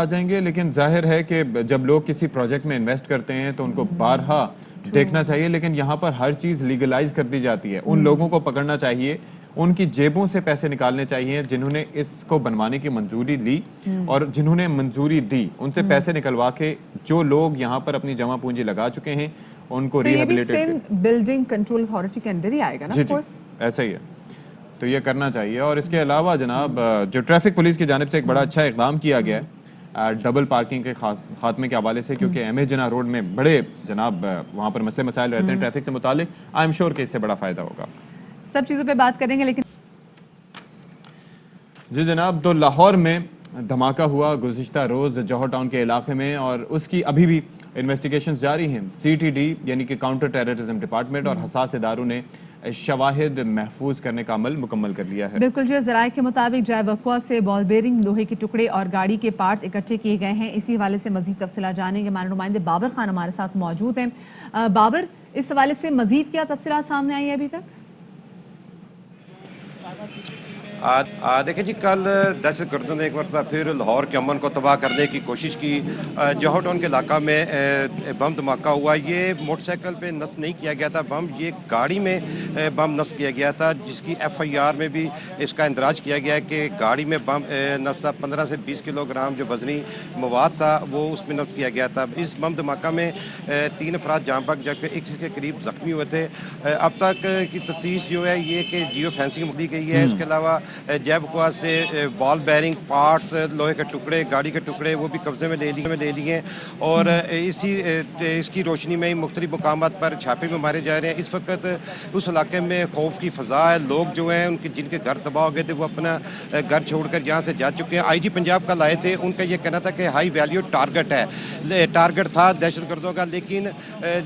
Speaker 1: جائیں گے.
Speaker 2: لیکن ظاہر ہے کہ جب لوگ کسی پروجیکٹ میں انویسٹ کرتے ہیں تو ان کو بارہا دیکھنا چاہیے, لیکن یہاں پر ہر چیز لیگلائز کر دی جاتی ہے. ان لوگوں کو پکڑنا چاہیے, ان کی جیبوں سے پیسے نکالنے چاہیے جنہوں نے اس کو بنوانے کی منظوری لی, اور جنہوں نے منظوری دی ان سے پیسے نکلوا کے جو لوگ یہاں پر اپنی جمع پونجی لگا چکے ہیں ان کو
Speaker 1: ریہیبلیٹیٹ بلڈنگ کنٹرول اتھارٹی کے انڈر ہی آئے گا نا.
Speaker 2: جی ایسا ہی ہے, تو یہ کرنا چاہیے. اور اس کے علاوہ جناب جو ٹریفک پولیس کی جانب سے ایک بڑا اچھا اقدام کیا گیا ہے ڈبل پارکنگ کے خاتمے کے حوالے سے, کیونکہ ایم اے جناح روڈ میں بڑے جناب وہاں پر مسئلے مسائل رہتے ہیں ٹریفک سے متعلق. آئی ایم شیور کہ اس سے بڑا فائدہ ہوگا.
Speaker 1: سب چیزوں پہ بات کریں گے, لیکن
Speaker 2: جی جناب تو لاہور میں دھماکہ ہوا گزشتہ روز جوہر ٹاؤن کے علاقے میں, اور اس کی ابھی بھی انویسٹیگیشنز جاری ہیں. سی ٹی ڈی یعنی کہ کاؤنٹر ٹیررزم ڈپارٹمنٹ اور حساس اداروں نے شواہد محفوظ کرنے کا عمل مکمل کر لیا ہے.
Speaker 1: بالکل جو ذرائع کے مطابق جائے وقوع سے بال بیرنگ, لوہے کے ٹکڑے اور گاڑی کے پارٹس اکٹھے کیے گئے ہیں. اسی حوالے سے مزید تفصیلات جانیں گے. ہمارے نمائندے بابر خان ہمارے ساتھ موجود ہیں. بابر, اس حوالے سے مزید کیا تفصیلات سامنے آئی ہیں ابھی تک؟
Speaker 14: دیکھیں جی کل دہشت گردوں نے ایک مرتبہ پھر لاہور کے امن کو تباہ کرنے کی کوشش کی. جوہر ٹاؤن کے علاقہ میں بم دھماکہ ہوا. یہ موٹر سائیکل پہ نصب نہیں کیا گیا تھا بم, یہ گاڑی میں بم نصب کیا گیا تھا, جس کی FIR میں بھی اس کا اندراج کیا گیا ہے کہ گاڑی میں بم نصب تھا. 15 سے 20 کلو گرام جو وزنی مواد تھا وہ اس میں نصب کیا گیا تھا. اس بم دھماکہ میں 3 افراد جاں بحق جبکہ 21 کے قریب زخمی ہوئے تھے. اب تک کی تفتیش جو ہے یہ کہ جیو فینسنگ دی گئی ہے. اس کے علاوہ جے بکواس سے بال بیرنگ پارٹس, لوہے کے ٹکڑے, گاڑی کے ٹکڑے وہ بھی قبضے میں لے لیے اور اس کی روشنی میں مختلف مقامات پر چھاپے میں مارے جا رہے ہیں. اس وقت اس علاقے میں خوف کی فضا ہے. لوگ جو ہیں جن کے گھر تباہ ہو گئے تھے وہ اپنا گھر چھوڑ کر یہاں سے جا چکے ہیں. IG پنجاب کا لائے تھے, ان کا یہ کہنا تھا کہ ہائی ویلیو ٹارگٹ تھا دہشت گردوں کا, لیکن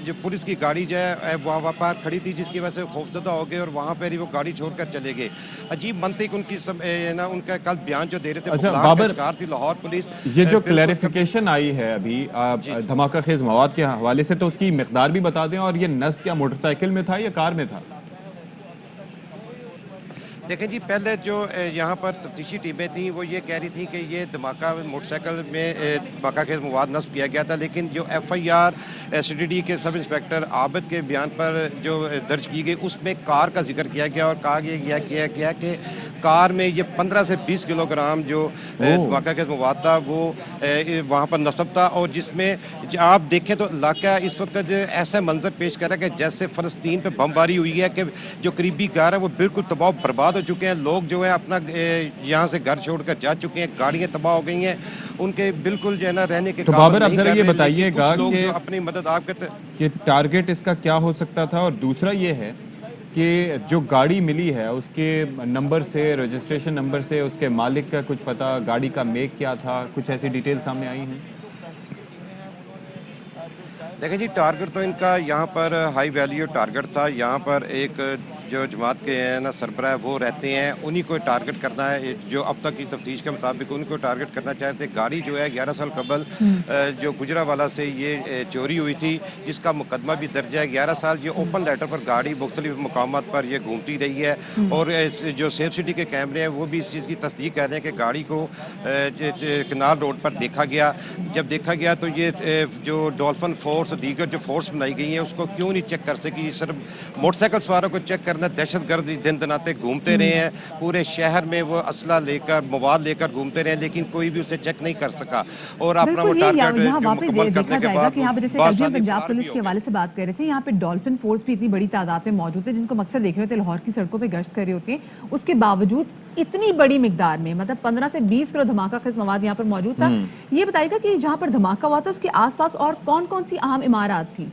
Speaker 14: جو پولیس کی گاڑی جو ہے وہاں پر کھڑی تھی جس کی وجہ سے خوفزدہ ہو گئے اور وہاں پر ہی وہ گاڑی چھوڑ کر چلے گئے. عجیب منطق ان کا کل بیان جو دے رہے تھے.
Speaker 2: اچھا بابر,
Speaker 14: تھی لاہور پولیس
Speaker 2: یہ جو کلیریفیکیشن آئی ہے ابھی دھماکہ خیز مواد کے حوالے سے, تو اس کی مقدار بھی بتا دیں, اور یہ نصب کیا موٹر سائیکل میں تھا یا کار میں تھا؟
Speaker 14: دیکھیں جی پہلے جو یہاں پر تفتیشی ٹیمیں تھیں وہ یہ کہہ رہی تھیں کہ یہ دھماکہ موٹر سائیکل میں دھماکہ خیز مواد نصب کیا گیا تھا, لیکن جو FIR CDD کے سب انسپیکٹر عابد کے بیان پر جو درج کی گئی اس میں کار کا ذکر کیا گیا اور کہا گیا کہ کار میں یہ 15 سے 20 کلو گرام جو دھماکہ خیز مواد تھا وہ وہاں پر نصب تھا. اور جس میں آپ دیکھیں تو علاقہ اس وقت ایسا منظر پیش کر رہا ہے کہ جیسے فلسطین پہ بمباری ہوئی ہے, کہ جو قریبی گھر ہے وہ بالکل تباہ برباد ہو چکے ہیں. لوگ جو ہے اپنا یہاں سے گھر چھوڑ کر جا چکے ہیں, گاڑیاں تباہ ہو گئی ہیں, ان کے بالکل جو ہے نا رہنے کے
Speaker 2: تو بابر اب ذرا یہ بتائیے گا کہ
Speaker 14: اپنی مدد آپ کے
Speaker 2: ٹارگٹ اس کا کیا ہو سکتا تھا, اور دوسرا یہ ہے کہ جو گاڑی ملی ہے اس کے نمبر سے, رجسٹریشن نمبر سے, اس کے مالک کا کچھ پتا, گاڑی کا میک کیا تھا, کچھ ایسی ڈیٹیل سامنے آئی ہیں؟
Speaker 14: دیکھیں جی ٹارگٹ تو ان کا یہاں پر ہائی ویلیو ٹارگٹ تھا. یہاں پر ایک جو جماعت کے ہیں نا سربراہ وہ رہتے ہیں, انہی کو ٹارگٹ کرنا ہے. جو اب تک کی تفتیش کے مطابق ان کو ٹارگٹ کرنا چاہتے. گاڑی جو ہے 11 سال قبل جو گجرانوالہ سے یہ چوری ہوئی تھی, جس کا مقدمہ بھی درج ہے. 11 سال یہ اوپن لیٹر پر گاڑی مختلف مقامات پر یہ گھومتی رہی ہے, اور جو سیف سٹی کے کیمرے ہیں وہ بھی اس چیز کی تصدیق کر رہے ہیں کہ گاڑی کو کنار روڈ پر دیکھا گیا. جب دیکھا گیا تو یہ جو ڈولفن فورس دیگر جو فورس بنائی گئی ہیں اس کو کیوں نہیں چیک کر سکی. صرف موٹر سائیکل سواروں کو چیک کرنا, دہشت گرد دن دناتے گھومتے رہے ہیں پورے شہر میں, وہ اسلحہ لے کر مواد لے کر گھومتے رہے, لیکن کوئی بھی اسے چیک نہیں کر سکا. اور اپنا وہ ٹارگٹ جو مکمل کرنے کے بعد
Speaker 1: یہاں پہ جیسے پنجاب پولیس کے حوالے سے بات کر رہے تھے, یہاں پہ ڈولفن فورس بھی اتنی بڑی تعداد میں موجود ہے جن کو مقصد دیکھ رہے ہوتے, لاہور کی سڑکوں پہ گشت کر رہے ہوتے ہیں. اس کے باوجود اتنی بڑی مقدار میں, مطلب 15 سے 20 کلو دھماکہ خیز مواد یہاں پر موجود تھا. یہ بتائیے گا کہ جہاں پر دھماکہ ہوا تھا اس کے آس پاس اور کون کون سی اہم عمارات تھی؟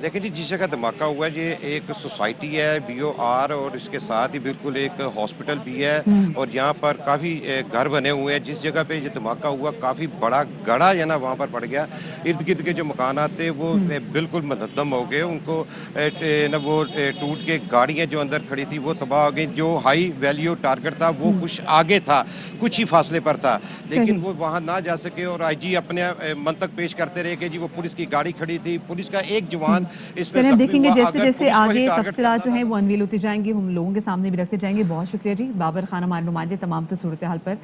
Speaker 14: دیکھیں جی جس جگہ دھماکہ ہوا ہے یہ ایک سوسائٹی ہے BOR, اور اس کے ساتھ ہی بالکل ایک ہاسپٹل بھی ہے, اور یہاں پر کافی گھر بنے ہوئے ہیں. جس جگہ پہ یہ دھماکہ ہوا کافی بڑا گڑھا ہے نا وہاں پر پڑ گیا. ارد گرد کے جو مکانات تھے وہ بالکل منہدم ہو گئے, ان کو وہ ٹوٹ کے گاڑیاں جو اندر کھڑی تھی وہ تباہ ہو گئی. جو ہائی ویلیو ٹارگٹ تھا وہ کچھ آگے تھا, کچھ ہی فاصلے پر تھا, لیکن وہ وہاں نہ جا سکے. اور IG اپنے منطق پیش کرتے رہے کہ جی وہ پولیس کی گاڑی کھڑی تھی, پولیس کا ایک جوان
Speaker 1: چلیں ہم دیکھیں گے جیسے جیسے آگے تفصیلات جو ہیں وہ انویل ہوتی جائیں گی, ہم لوگوں کے سامنے بھی رکھتے جائیں گے. بہت شکریہ جی بابر خان, ہمارے نمائندے تمام صورتحال پر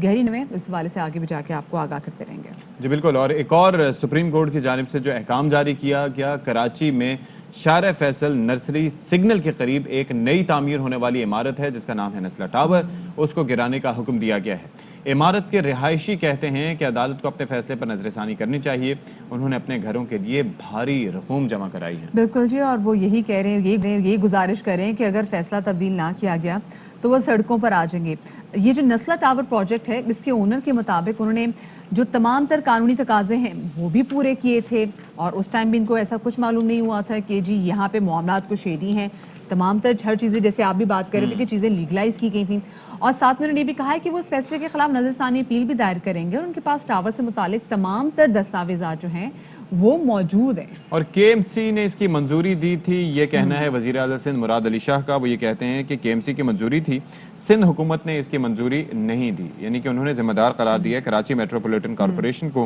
Speaker 1: گہری نویں اس حوالے سے آگے بھی جا کے آپ کو آگاہ کرتے رہیں گے.
Speaker 2: جی بالکل. اور ایک اور سپریم کورٹ کی جانب سے جو احکام جاری کیا گیا, کراچی میں شارع فیصل نرسری سگنل کے قریب ایک نئی تعمیر ہونے والی عمارت ہے جس کا نام ہے نسلہ ٹاور, اس کو گرانے کا حکم دیا گیا ہے. عمارت کے رہائشی کہتے ہیں کہ عدالت کو اپنے فیصلے پر نظر ثانی کرنی چاہیے, انہوں نے اپنے گھروں کے لیے بھاری رقوم جمع کرائی ہے.
Speaker 1: بالکل جی, اور وہ یہی کہہ رہے ہیں, یہ گزارش کر رہے ہیں کہ اگر فیصلہ تبدیل نہ کیا گیا تو وہ سڑکوں پر آ جائیں گے. یہ جو نسلہ ٹاور پروجیکٹ ہے اس کے اونر کے مطابق انہوں نے جو تمام تر قانونی تقاضے ہیں وہ بھی پورے کیے تھے, اور اس ٹائم بھی ان کو ایسا کچھ معلوم نہیں ہوا تھا کہ جی یہاں پہ معاملات کو شیڈی ہیں. تمام تر ہر چیزیں, جیسے آپ بھی بات کر رہے تھے کہ چیزیں لیگلائز کی گئی تھیں, اور ساتھ میں انہوں نے یہ بھی کہا ہے کہ وہ اس فیصلے کے خلاف نظر ثانی اپیل بھی دائر کریں گے اور ان کے پاس ٹاور سے متعلق تمام تر دستاویزات جو ہیں وہ موجود ہیں.
Speaker 2: اور کے ایم سی نے اس کی منظوری دی تھی، یہ کہنا ہے وزیر اعظم سندھ مراد علی شاہ کا. وہ یہ کہتے ہیں کہ ایم سی کی منظوری تھی، سندھ حکومت نے اس کی منظوری نہیں دی، یعنی کہ انہوں نے ذمہ دار قرار دیا ہے کراچی میٹروپولیٹن کارپوریشن کو.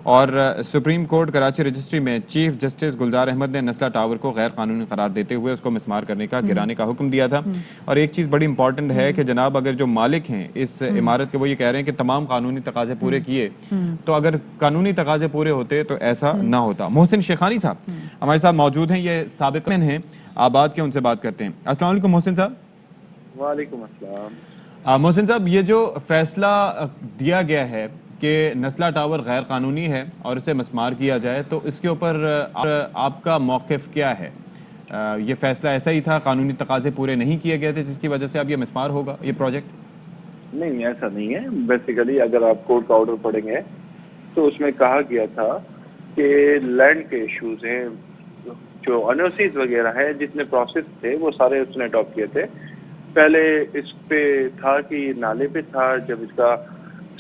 Speaker 2: اور سپریم کورٹ کراچی رجسٹری میں چیف جسٹس گلزار احمد نے نسلہ ٹاور کو غیر قانونی قرار دیتے ہوئے اس کو مسمار کرنے کا، گرانے کا حکم دیا تھا. اور ایک چیز بڑی امپورٹنٹ ہے کہ جناب اگر جو مالک ہیں اس عمارت کے وہ یہ کہہ رہے ہیں کہ تمام قانونی تقاضے پورے کیے، تو اگر قانونی تقاضے پورے ہوتے تو ایسا نہ ہوتا. محسن شیخانی صاحب ہمارے ساتھ موجود ہیں، یہ سابق ہیں آباد کے، ان سے بات کرتے ہیں. السلام علیکم محسن صاحب.
Speaker 15: وعلیکم السلام.
Speaker 2: محسن صاحب، یہ جو فیصلہ دیا گیا ہے کہ نسلہ ٹاور غیر قانونی ہے اور اسے مسمار کیا جائے، تو اس کے اوپر آپ کا موقف کیا ہے؟ یہ فیصلہ ایسا ہی تھا، قانونی تقاضے پورے نہیں کیے گئے تھے جس کی وجہ سے اب یہ مسمار ہوگا یہ پروجیکٹ؟
Speaker 15: نہیں، ایسا نہیں ہے. بیسیکلی اگر آپ کورٹ کا آرڈر پڑھیں گے تو اس میں کہا گیا تھا کہ لینڈ کے ایشوز ہیں، جو انوسیز وغیرہ ہیں، جتنے پروسیس تھے وہ سارے اس نے اڈاپٹ کیے تھے. پہلے اس پہ تھا کہ یہ نالے پہ تھا، جب اس کا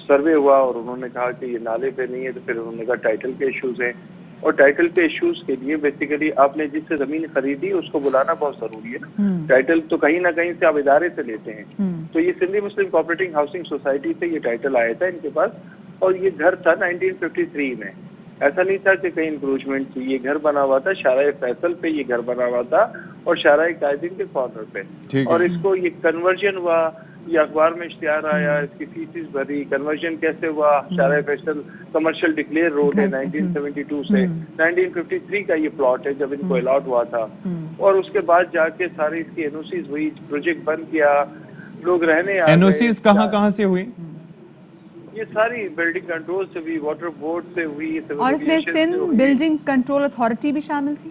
Speaker 15: سروے ہوا اور انہوں نے کہا کہ یہ نالے پہ نہیں ہے تو پھر انہوں نے کہا ٹائٹل کے ایشوز ہیں. اور ٹائٹل کے ایشوز کے لیے بیسیکلی آپ نے جس سے زمین خریدی اس کو بلانا بہت ضروری ہے نا. ٹائٹل تو کہیں نہ کہیں سے آپ ادارے سے لیتے ہیں. تو یہ سندھی مسلم کوآپریٹنگ ہاؤسنگ سوسائٹی سے یہ ٹائٹل آیا تھا ان کے پاس، اور یہ گھر تھا 1953 میں. ایسا نہیں تھا کہ کہیں انکروچمنٹ تھی، یہ گھر بنا ہوا تھا شارع فیصل پہ، یہ گھر بنا ہوا تھا اور شارع قائدین کے کارنر پہ. اور اس کو یہ کنورژن ہوا، یہ اخبار میں اشتہار آیا، اس کی فیسز بھری. کنورژن کیسے ہوا؟ شارع فیصل کمرشل ڈکلیئر روڈ ہے 1972 سے، 1953 کا یہ پلاٹ ہے جب ان کو الاٹ ہوا تھا. اور اس کے بعد جا کے ساری اس کی این او سیز ہوئی، پروجیکٹ بند کیا، لوگ رہنے آ گئے.
Speaker 2: این او سیز کہاں سے ہوئی؟
Speaker 15: یہ ساری بلڈنگ کنٹرول سے ہوئی، واٹر بورڈ سے ہوئی.
Speaker 1: اور اس میں سندھ بلڈنگ کنٹرول اتھارٹی بھی شامل تھی؟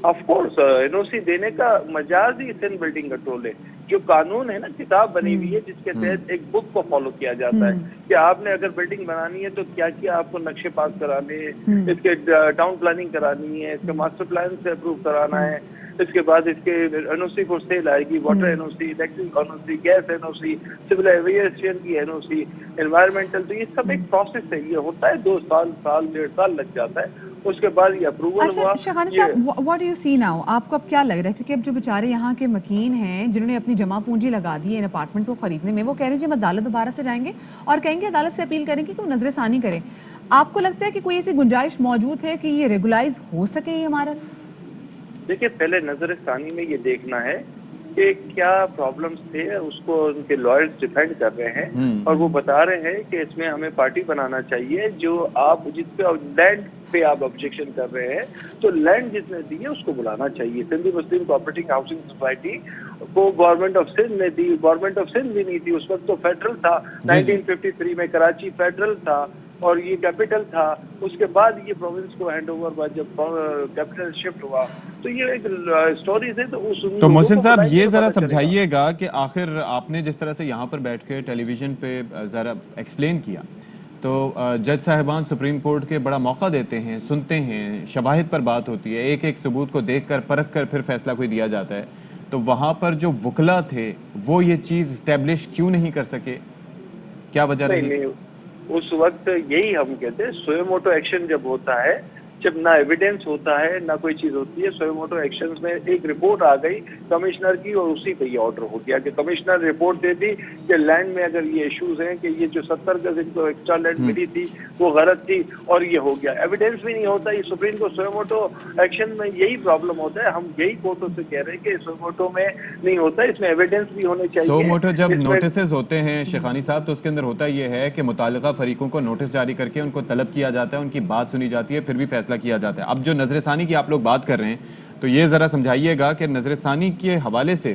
Speaker 15: آف کورس این او سی دینے کا مجاز ہی سندھ بلڈنگ کنٹرول ہے. جو قانون ہے نا، کتاب بنی ہوئی ہے جس کے تحت ایک بک کو فالو کیا جاتا ہے کہ آپ نے اگر بلڈنگ بنانی ہے تو کیا کیا آپ کو نقشے پاس کرانے، اس کے ٹاؤن پلاننگ کرانی ہے، اس کے ماسٹر پلان سے اپروو کرانا ہے. اس کے بعد اس کے این او سی فور سیل آئے گی، واٹر این او سی، الیکٹرک این او سی، گیس این او سی، سول ایویشن کی این او سی، انوائرمنٹل. تو یہ سب ایک پروسیس ہے، یہ ہوتا ہے 2 سال 1.5 سال لگ جاتا ہے. اس کے بعد یہ اپروول ہوا.
Speaker 1: اچھا شیخانی صاحب، what do you see now? آپ کو اب کیا لگ رہا ہے؟ کیونکہ اب جو بیچارے یہاں کے مکین ہیں جنہوں نے اپنی جمع پونجی لگا دی ہے ان اپارٹمنٹس کو خریدنے میں، وہ کہہ رہے ہیں جی ہم عدالت دوبارہ سے جائیں گے اور کہیں گے عدالت سے اپیل کریں گے کہ وہ نظر ثانی کریں. آپ کو لگتا ہے کہ کوئی ایسی گنجائش موجود ہے کہ یہ ریگولائز ہو سکے یہ عمارت؟
Speaker 15: دیکھیے، پہلے نظر ثانی میں یہ دیکھنا ہے کہ کیا پرابلمز تھے، اس کو ان کے لائرز ڈیفینڈ کر رہے ہیں اور وہ بتا رہے ہیں کہ اس میں ہمیں پارٹی بنانا چاہیے جو آپ جس پہ لینڈ پہ آپ آبجیکشن کر رہے ہیں، تو لینڈ جس نے دی ہے اس کو بلانا چاہیے. سندھی مسلم کوآپریٹنگ ہاؤسنگ سوسائٹی کو گورنمنٹ آف سندھ نے دی، گورنمنٹ آف سندھ بھی نہیں تھی اس وقت، تو فیڈرل تھا. 1953 میں کراچی فیڈرل تھا اور یہ کیپٹل تھا. اس کے بعد یہ پروونس کو ہینڈ اوور ہوا جب کیپٹل شفٹ ہوا. تو یہ ایک سٹوریز ہے. تو
Speaker 2: محسن صاحب یہ ذرا سمجھائیے گا کہ آخر آپ نے جس طرح سے یہاں پر بیٹھ کے ٹیلی ویژن پہ ذرا ایکسپلین کیا، تو جج صاحبان سپریم کورٹ کے بڑا موقع دیتے ہیں، سنتے ہیں، شواہد پر بات ہوتی ہے، ایک ایک ثبوت کو دیکھ کر پرکھ کر پھر فیصلہ کوئی دیا جاتا ہے. تو وہاں پر جو وکلا تھے وہ یہ چیز اسٹیبلش کیوں نہیں کر سکے؟ کیا وجہ رہی؟
Speaker 15: اس وقت یہی ہم کہتے ہیں سوئے موٹو ایکشن جب ہوتا ہے، جب نہ ایویڈنس ہوتا ہے نہ کوئی چیز ہوتی ہے. سوئے موٹو ایکشنز میں ایک رپورٹ آ گئی کمشنر کی اور اسی پہ یہ آرڈر ہو گیا کہ کمشنر رپورٹ دے دی کہ لینڈ میں اگر یہ ایشوز ہیں کہ یہ جو 70 گز ان کو ایکسٹرا لینڈ ملی تھی وہ غلط تھی اور یہ ہو گیا. ایویڈنس بھی نہیں ہوتا. یہ سپریم کو سوئے موٹو ایکشن میں یہی پرابلم ہوتا ہے. ہم یہی کورٹوں سے کہہ رہے ہیں کہ سوئے موٹو میں نہیں ہوتا، اس میں ایویڈنس بھی ہونے چاہیے.
Speaker 2: سو موٹو جب نوٹسز ہوتے ہیں شیخانی صاحب تو اس کے اندر ہوتا یہ ہے کہ متعلقہ فریقوں کو نوٹس جاری کر کے ان کو طلب کیا جاتا ہے، ان کی بات سنی جاتی ہے، پھر بھی فیصلہ کیا جاتا ہے. اب جو نظر ثانی کی آپ لوگ بات کر رہے ہیں تو یہ ذرا سمجھائیے گا کہ نظر ثانی کے حوالے سے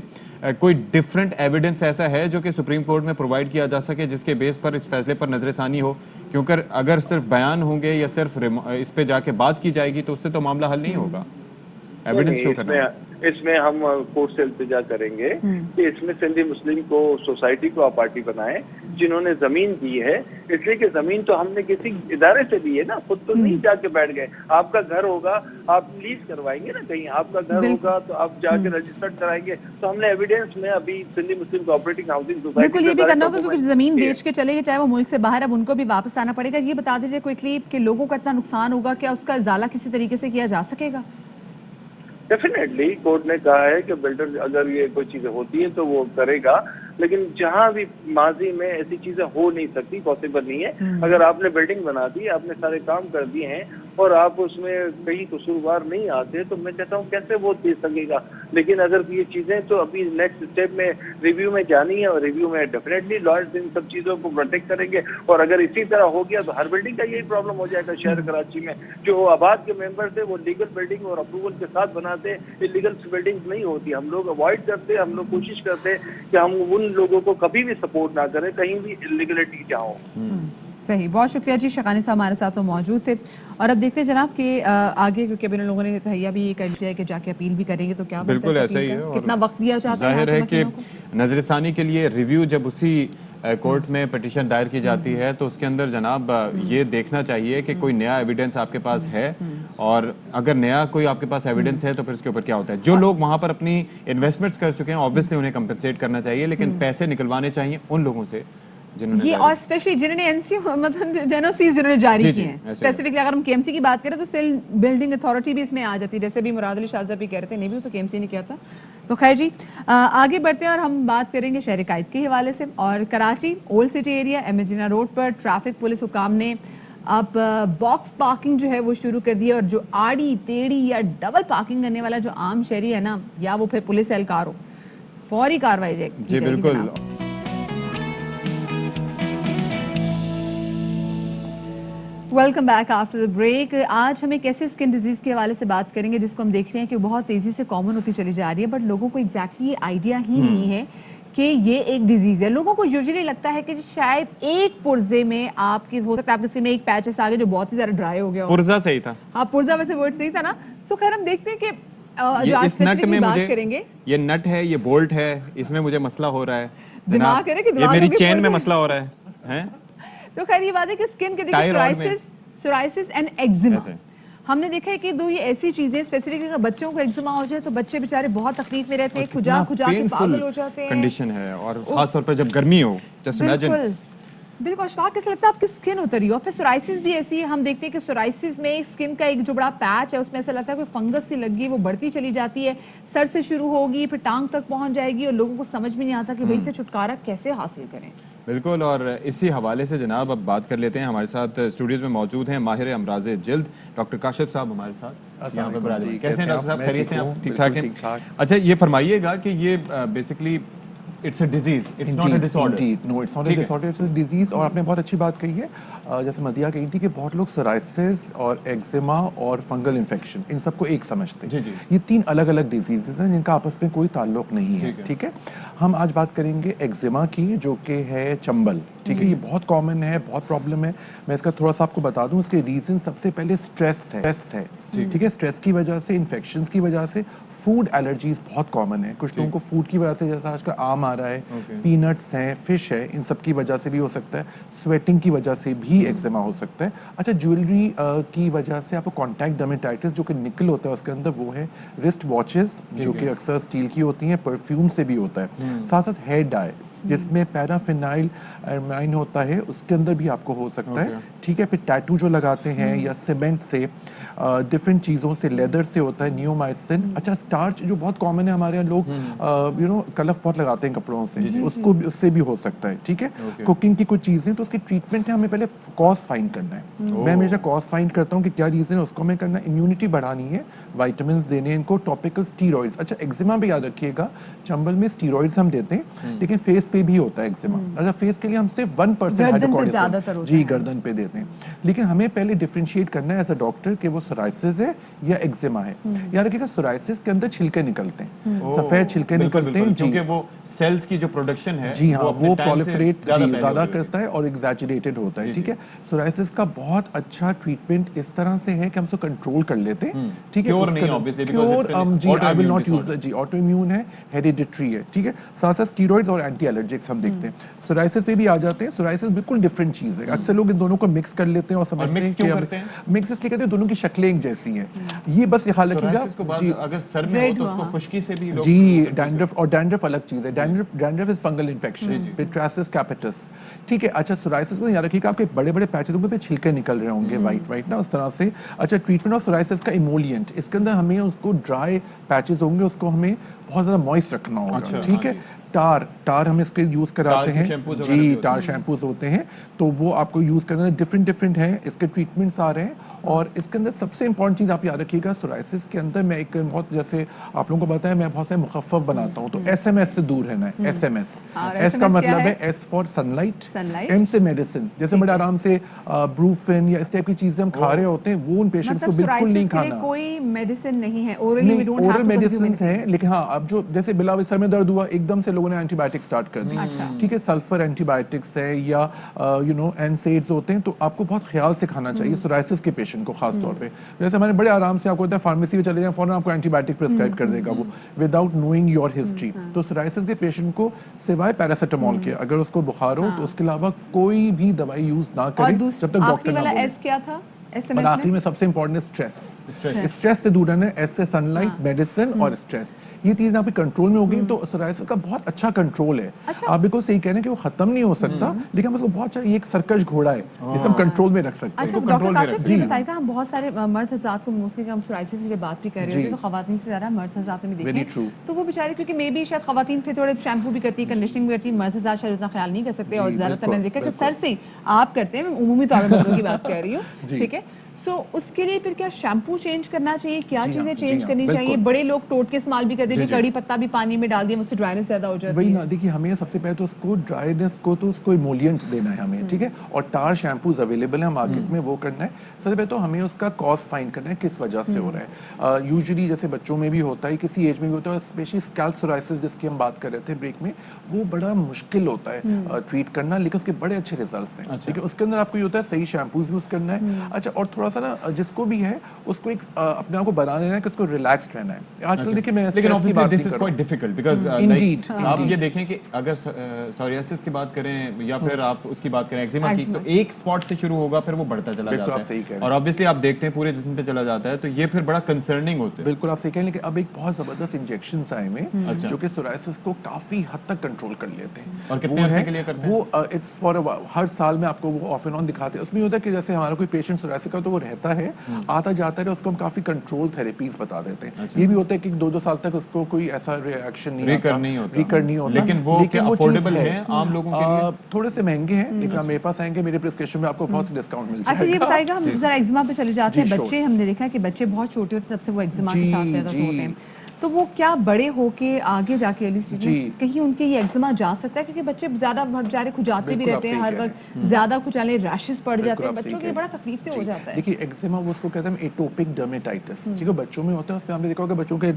Speaker 2: کوئی ڈیفرنٹ ایویڈنس ایسا ہے جو کہ سپریم کورٹ میں پرووائڈ کیا جا سکے جس کے بیس پر اس فیصلے پر نظر ثانی ہو؟ کیونکہ اگر صرف بیان ہوں گے یا صرف اس پہ جا کے بات کی جائے گی تو اس سے تو معاملہ حل نہیں ہوگا. ایویڈنس شو کرنا ہے.
Speaker 15: اس میں ہم کورٹ سے التجا کریں گے کہ اس میں سندھی مسلم کو سوسائٹی کو آپ پارٹی بنائیں جنہوں نے زمین دی ہے، اس لیے کہ زمین تو ہم نے کسی ادارے سے دی ہے نا، خود تو نہیں جا کے بیٹھ گئے. آپ کا گھر ہوگا آپ لیز کروائیں گے نا، کہیں آپ کا گھر ہوگا تو آپ جا کے رجسٹرڈ کرائیں گے. تو ہم نے ایویڈینس میں ابھی سندھی مسلم کوآپریٹنگ ہاؤسنگ سوسائٹی
Speaker 1: بالکل یہ بھی کرنا ہوگا کیونکہ زمین بیچ کے چلے گئے چاہے وہ ملک سے باہر، اب ان کو بھی واپس آنا پڑے گا. یہ بتا دیجیے کوئکلی کہ لوگوں کا اتنا نقصان ہوگا، کیا اس کا ازالہ کسی طریقے سے کیا جا سکے گا؟
Speaker 15: ڈیفینیٹلی کورٹ نے کہا ہے کہ بلڈر اگر یہ کوئی چیزیں ہوتی ہیں تو وہ کرے گا، لیکن جہاں بھی ماضی میں ایسی چیزیں ہو نہیں سکتی، پاسبل نہیں ہے. اگر آپ نے بلڈنگ بنا دی، آپ نے سارے کام کر دیے ہیں اور آپ اس میں کہیں قصوروار نہیں آتے تو میں کہتا ہوں کیسے وہ دے سکے گا. لیکن اگر یہ چیزیں تو ابھی نیکسٹ اسٹیپ میں ریویو میں جانی ہے، اور ریویو میں ڈیفینیٹلی لائرز ان سب چیزوں کو پروٹیکٹ کریں گے. اور اگر اسی طرح ہو گیا تو ہر بلڈنگ کا یہی پرابلم ہو جائے گا. شہر کراچی میں جو آباد کے ممبر تھے وہ لیگل بلڈنگ اور اپروول کے ساتھ بناتے، انلیگل بلڈنگ نہیں ہوتی. ہم لوگ اوائڈ کرتے، ہم لوگ کوشش کرتے کہ ہم ان لوگوں کو کبھی بھی سپورٹ نہ کریں کہیں بھی انلیگلٹی جہاں ہو.
Speaker 1: صحیح، بہت شکریہ جی. شقانی صاحب ہمارے ساتھ موجود تھے. اور اب دیکھتے ہیں جناب کہ آگے، کیونکہ ابھی لوگوں نے تہیہ بھی کر لیا ہے کہ جا کے اپیل بھی کریں گے، تو کیا
Speaker 2: بالکل ایسا ہی ہے.
Speaker 1: کتنا وقت دیا جاتا ہے؟
Speaker 2: ظاہر ہے کہ نظر ثانی کے لیے ریویو جب اسی کورٹ میں پٹیشن دائر کی جاتی ہے تو اس کے اندر جناب یہ دیکھنا چاہیے کہ کوئی نیا ایویڈنس آپ کے پاس ہے، اور اگر نیا کوئی آپ کے پاس ایویڈنس ہے تو پھر اس کے اوپر کیا ہوتا ہے. جو لوگ وہاں پر اپنی انویسٹمنٹس کر چکے ہیں آبویسلی انہیں کمپنسیٹ کرنا چاہیے، لیکن پیسے نکلوانے چاہیے ان لوگوں سے
Speaker 1: یہ، اور اسپیشلی جنہوں نے این سی مطلب جینوسیز جنہوں نے جاری کیے ہیں. اسپیسیفکلی اگر ہم کے ایم سی کی بات کریں تو سیل بلڈنگ اتھارٹی بھی اس میں آ جاتی ہے، جیسے بھی مراد علی شاہ صاحب بھی کہہ رہے تھے، نہیں بھی تو کے ایم سی نے کیا تھا. تو خیر جی آگے بڑھتے ہیں اور ہم بات کریں گے شہر قائد کے حوالے سے. اور کراچی اولڈ سٹی ایریا امیجنا روڈ پر ٹریفک پولیس حکام نے اب باکس پارکنگ جو ہے وہ شروع کر دی ہے، اور جو آڑی ٹیڑھی یا ڈبل پارکنگ کرنے والا جو عام شہری ہے نا، یا وہ پھر پولیس اہلکار ہو، فوری کاروائی جائے گی.
Speaker 2: جی بالکل.
Speaker 1: Welcome back after the break. آج ہم ایک ایسے اسکن ڈیزیز کے حوالے سے بات کریں گے جس کو ہم دیکھ رہے ہیں کہ وہ بہت تیزی سے کامن ہوتی چلی جا رہی ہے، بٹ لوگوں کو ایگزیکٹلی یہ آئیڈیا ہی نہیں ہے کہ یہ ایک ڈیزیز ہے. لوگوں کو یوزلی لگتا ہے کہ شاید ایک پرزے میں آپ کی ہو سکتا ہے آپ کے اسکن میں ایک پیچز آ گئے جو بہت ہی زیادہ ڈرائی ہو گیا ہو.
Speaker 2: پرزا صحیح تھا.
Speaker 1: ہاں پرزا ویسے ورڈ صحیح تھا نا. سو خیر ہم دیکھتے ہیں کہ
Speaker 2: اس نٹ میں مجھے یہ نٹ ہے، یہ بولٹ ہے، اس میں مجھے مسئلہ ہو رہا ہے جناب، یہ میری چین میں مسئلہ ہو رہا ہے.
Speaker 1: تو خیر یہ بات ہے کہ اسکن کے دیکھیں سورائسس اینڈ ایگزیما، ہم نے دیکھا ہے کہ دو یہ ایسی چیزیں اسپیسیفکلی اگر بچوں کو ایگزیما ہو جائے تو بچے بیچارے بہت تکلیف میں رہتے ہیں، کھجا کھجا کے پاگل ہو جاتے ہیں.
Speaker 2: کنڈیشن ہے، اور خاص طور پر جب گرمی ہو. Just imagine.
Speaker 1: بالکل اشفاق کیسے لگتا ہے آپ کی اسکن اتری ہو. پھر سورائسس بھی ایسی ہے، ہم دیکھتے ہیں کہ سورائسس میں اسکن کا ایک جو بڑا پیچ ہے اس میں ایسا لگتا ہے کوئی فنگس سی لگی، وہ بڑھتی چلی جاتی ہے، سر سے شروع ہوگی پھر ٹانگ تک پہنچ جائے گی، اور لوگوں کو سمجھ میں نہیں آتا کہ بھائی سے چھٹکارا کیسے حاصل کریں.
Speaker 2: بالکل. اور اسی حوالے سے جناب اب بات کر لیتے ہیں. ہمارے ساتھ اسٹوڈیوز میں موجود ہیں ماہر امراض جلد ڈاکٹر کاشف صاحب ہمارے ساتھ یہاں پہ. کیسے ہیں ڈاکٹر صاحب؟ خیریت سے ہیں آپ؟ ٹھیک ٹھاک ہیں. اچھا یہ فرمائیے گا کہ یہ basically it's a disease, it's not a disorder.
Speaker 16: Indeed, no, it's not a disorder, it's a disease. اور آپ نے بہت اچھی بات کہی ہے، جیسے مدیہ کہی تھی کہ بہت لوگ سورائسس اور ایگزیما اور فنگل انفیکشن ان سب کو ایک سمجھتے ہیں. یہ تین الگ الگ ڈیزیزز ہیں جن کا آپس میں کوئی تعلق نہیں ہے. ٹھیک ہے، ہم آج بات کریں گے ایگزیما کی جو کہ ہے چنبل. ٹھیک ہے، یہ بہت کامن ہے، بہت پرابلم ہے. میں اس کا تھوڑا سا آپ کو بتا دوں. اس کے ریزن سب سے پہلے اسٹریس ہے. ٹھیک ہے، اسٹریس کی وجہ سے، انفیکشنز کی وجہ سے. فوڈ الرجیز بہت کامن ہے. کچھ لوگوں کو فوڈ کی وجہ سے، جیسا آج کل آم آ رہا ہے، پینٹس ہیں، فش ہے، ان سب کی وجہ سے بھی ہو سکتا ہے. سویٹنگ کی وجہ سے بھی ایگزیما ہو سکتا ہے. اچھا جیولری کی وجہ سے آپ کو کانٹیکٹ ڈرمیٹائٹس جو کہ نکل ہوتا ہے اس کے اندر، وہ ہے. رسٹ واچز جو کہ اکثر اسٹیل کی ہوتی ہیں، پرفیوم سے بھی ہوتا ہے. ساتھ ساتھ ہیئر ڈائی جس میں پیرافینائل ایرمائن ہوتا ہے، اس کے اندر بھی آپ کو ہو سکتا ہے. ٹھیک ہے، پھر ٹیٹو جو لگاتے ہیں یا سیمنٹ سے، ڈفرینٹ چیزوں سے، لیدر سے ہوتا ہے، نیومائسن. اچھا اسٹارچ جو بہت کامن ہے ہمارے یہاں، لوگ کلف بہت لگاتے ہیں کپڑوں سے، اس سے بھی ہو سکتا ہے. ٹھیک ہے، کوکنگ کی کچھ چیزیں، تو اس کی ٹریٹمنٹ ہے ہمیں پہلے کاز فائنڈ کرنا ہے. میں ہمیشہ کاز فائنڈ کرتا ہوں کہ کیا ریزن ہے، اس کو ہمیں کرنا. امیونٹی بڑھانی ہے، وائٹامنس دینے ہیں ان کو، ٹاپیکل اسٹیرائڈس. اچھا ایگزیما بھی یاد رکھیے گا، چنبل میں اسٹیرائڈس ہم دیتے ہیں لیکن فیس پہ بھی ہوتا ہے ایگزیما. اچھا فیس کے لیے ہم صرف 1% ہائیڈروکورٹیزون جی گردن پہ دیتے ہیں. ہیں. لیکن ہمیں پہلے ڈفرینشیٹ کرنا ہے ایز اے ڈاکٹر کہ وہ سورائسس ہے یا ایگزیما ہے. یاد رکھیے گا سورائسس کے اندر چھلکے نکلتے ہیں, سفید چھلکے نکلتے ہیں,
Speaker 2: کیونکہ وہ سیلز کی جو پروڈکشن ہے
Speaker 16: جی ہاں وہ پرولیفریٹ زیادہ کرتا ہے اور ایگزیجریٹڈ ہوتا ہے. ٹھیک ہے, سورائسس کا بہت اچھا ٹریٹمنٹ اس طرح سے ہے کہ ہم اس کو کنٹرول کر لیتے ہیں. ٹھیک ہے, آئی ول ناٹ یوز جی آٹو امیون ہے, ہیریڈیٹری ہے. ٹھیک ہے, ساتھ ساتھ اسٹیرائڈز اور اینٹی الرجکس ہم دیکھتے ہیں. سورائسس پہ بھی آ جاتے ہیں. سورائسس بالکل ڈفرینٹ چیز ہے. اکثر لوگ ان دونوں کو مکس کر لیتے ہیں اور سمجھتے ہیں کہ مکس اس لیے کہتے ہیں دونوں کی شکلیں ایک جیسی ہیں. یہ بس یہ خیال رکھیے گا جی,
Speaker 2: اگر سر میں ہو تو اس کو خشکی سے بھی
Speaker 16: جی ڈینڈرف, اور ڈینڈرف الگ چیز ہے. ڈینڈرف از فنگل انفیکشن, پیٹراسس کیپیٹس. ٹھیک ہے, اچھا سورائسس کو یاد رکھیے گا آپ کے بڑے بڑے پیچز ہوں گے پہ چھلکے نکل رہے ہوں گے وائٹ نا اس طرح سے. اچھا ٹریٹمنٹ آف سورائسس کا ایمولینٹ, اس کے اندر ہمیں اس کو ڈرائی پیچز ہوں گے اس کو ہمیں بہت زیادہ موئسٹ رکھنا ہوگا. ٹھیک ہے, ٹار ہم اس کے یوز کراتے ہیں جی, ٹار شیمپوز ہوتے ہیں تو وہ آپ کو یوز کرنا ہے. ڈفرینٹ ہیں اس کے ٹریٹمنٹس آ رہے ہیں. اور اس کے اندر سب سے امپورٹنٹ چیز آپ یاد رکھیے گا, سورائسس کے اندر میں ایک بہت, جیسے آپ لوگوں کو بتایا میں بہت سے مخفف بناتا ہوں, تو ایس ایم ایس سے دور رہنا ہے. ایس ایم ایس, ایس کا مطلب ہے S for sunlight, M سے میڈیسن. جیسے بڑے آرام سے بروفن یا اس ٹائپ کی چیزیں ہم کھا رہے ہوتے ہیں, وہ ان پیشنٹس کو بالکل نہیں کھانا.
Speaker 1: کوئی میڈیسن نہیں ہے,
Speaker 16: اورل میڈیسنز ہیں, لیکن ہاں اب جو جیسے بلا سر میں درد ہوا ایک دم سے لوگوں نے اینٹی بایوٹک اسٹارٹ کر دی. ٹھیک ہے, سلفر اینٹی بایوٹکس ہے یا NSAIDs ہوتے ہیں, تو آپ کو بہت خیال سے کھانا چاہیے سورائسس کے پیشنٹ کو خاص طور پہ. جیسے ہمارے بڑے آرام سے آپ کو ہوتا ہے فارمیسی میں چلے جائیں فوراً آپ کو اینٹی بایوٹک پرسکرائب کر دے گا وہ وداؤٹ نوئنگ یور ہسٹری. تو سورائسس کے پیشنٹ کو سوائے پیراسیٹامول کے اگر اس کو بخار ہو تو اس کے علاوہ کوئی بھی دوائی یوز نہ کریں جب تک ڈاکٹر نہ بولے.
Speaker 1: کیا تھا
Speaker 16: اور آخری میں سب سے امپورٹنٹ اسٹریس سے دور رہنا ہے. ایس سے سن لائٹ, میڈیسن اور اسٹریس, یہ چیزیں آپ کی کنٹرول میں ہو گئی تو سورائسس کا بہت اچھا کنٹرول ہے. آپ بالکل صحیح کہہ رہے ہیں کہ وہ ختم نہیں ہو سکتا, لیکن اس کو بہت اچھا, یہ ایک سرکش گھوڑا ہے جسے ہم کنٹرول میں رکھ سکتے ہیں.
Speaker 1: ڈاکٹر کاشف یہ بتائیے گا, ہم بہت سارے مرد حضرات کو موسٹلی ہم سورائسس سے جب بات بھی کر رہے ہوتے ہیں تو خواتین سے زیادہ مرد حضرات میں دیکھیں تو وہ بیچارے, کیونکہ مے بی شاید خواتین پھر تھوڑے شیمپو بھی کرتی ہیں, کنڈیشننگ بھی کرتی ہیں, مرد حضرات شاید اتنا خیال نہیں کر سکتے. اور زیادہ تر میں نے دیکھا کہ سر سے آپ کرتے ہیں, میں عمومی طور پر مردوں کی بات کر رہی ہوں. ٹھیک ہے, سو اس کے لیے پھر کیا شیمپو چینج کرنا چاہیے, کیا چیزیں چینج کرنی چاہیے؟ بڑے لوگ ٹوٹکے استعمال بھی کرتے ہیں کہ کڑی پتہ بھی پانی میں ڈال دیا, مجھ سے ڈرائنس زیادہ ہو جاتی ہے.
Speaker 16: وہی نا, دیکھیے ہمیں سب سے پہلے تو اس کو ڈرائنس کو تو اس کو ایمولینٹس دینا ہے ہمیں. ٹھیک ہے, اور ٹار شیمپوز اویلیبل ہیں مارکیٹ میں, وہ کرنا ہے. سب سے پہلے تو ہمیں اس کا کاز فائنڈ کرنا ہے کس وجہ سے ہو رہا ہے. یوزلی جیسے بچوں میں بھی ہوتا ہے, کسی ایج میں بھی ہوتا ہے, اسپیشلی اسکیلپ سورائسس جس کی ہم بات کر رہے تھے بریک میں, وہ بڑا مشکل ہوتا ہے ٹریٹ کرنا, لیکن اس کے بڑے اچھے ریزلٹس ہیں. ٹھیک ہے, اس کے اندر آپ کو یہ ہوتا ہے صحیح شیمپوز یوز کرنا ہے. اچھا, اور تھوڑا سا نا جس کو بھی ہے اس کو ایک اپنے آپ کو بنا لینا ہے کہ اس کو ریلیکسڈ رہنا ہے. آج کل دیکھیں میں
Speaker 2: لیکن obviously this is quite difficult because آپ یہ دیکھیں کہ اگر سوریاسس کی بات کریں یا پھر آپ اس کی بات کریں ایگزیما کی, تو ایک اسپاٹ سے شروع ہوگا پھر وہ بڑھتا چلا جاتا ہے اور obviously آپ دیکھتے ہیں پورے جسم پہ چلا جاتا ہے, تو یہ پھر بڑا کنسرننگ ہوتا ہے.
Speaker 16: بالکل آپ صحیح کہیں, لیکن اب ایک بہت زبردست انجیکشنز آئے ہیں جو کہ سورائسس کو کافی حد تک کنٹرول کر لیتے ہیں.
Speaker 2: اور کتنے عرصے کے لیے کرتے ہیں
Speaker 16: وہ؟ اٹس فار ہر سال میں آپ کو وہ آف اینڈ آن دکھاتے ہیں. اس میں ہوتا ہے کہ جیسے ہمارا کوئی پیشنٹ سورائسس کا تو وہ رہتا ہے, آتا جاتا ہے, اس کو ہم کافی کنٹرول تھیراپیز بتا دیتے ہیں. یہ بھی ہوتا ہے کہ 2 سال تک اس کو کوئی ایسا ریئیکشن نہیں ہوتا,
Speaker 2: لیکن وہ افورڈیبل ہیں عام لوگوں کے لیے,
Speaker 16: تھوڑے سے مہنگے ہیں, لیکن میرے پاس آئیں گے میرے پرسکرپشن میں آپ کو بہت ڈسکاؤنٹ مل جائے گا.
Speaker 1: اچھا یہ بتائیے گا, ہم ذرا ایگزیما پہ چلے جاتے ہیں. بچے ہم نے دیکھا کہ بچے بہت چھوٹے ہوتے ہیں تب سے وہ ایگزیما کے ساتھ پیدا ہوتے ہیں, تو وہ کیا بڑے ہو کے آگے جا کے کہیں ان کے یہ ایگزیما جا سکتا ہے؟ کیونکہ بچے زیادہ بیچارے کھجاتے بھی رہتے ہیں, ہر وقت زیادہ کھجانے, ریشز پڑ جاتے ہیں, بچوں کے بڑا تکلیف سے ہو جاتا ہے.
Speaker 16: دیکھیے ایگزیما وہ اس کو کہتے ہیں ایٹوپک ڈرمیٹائٹس, ٹھیک ہے, بچوں میں ہوتا ہے. اس میں آپ نے دیکھا ہوگا بچوں کے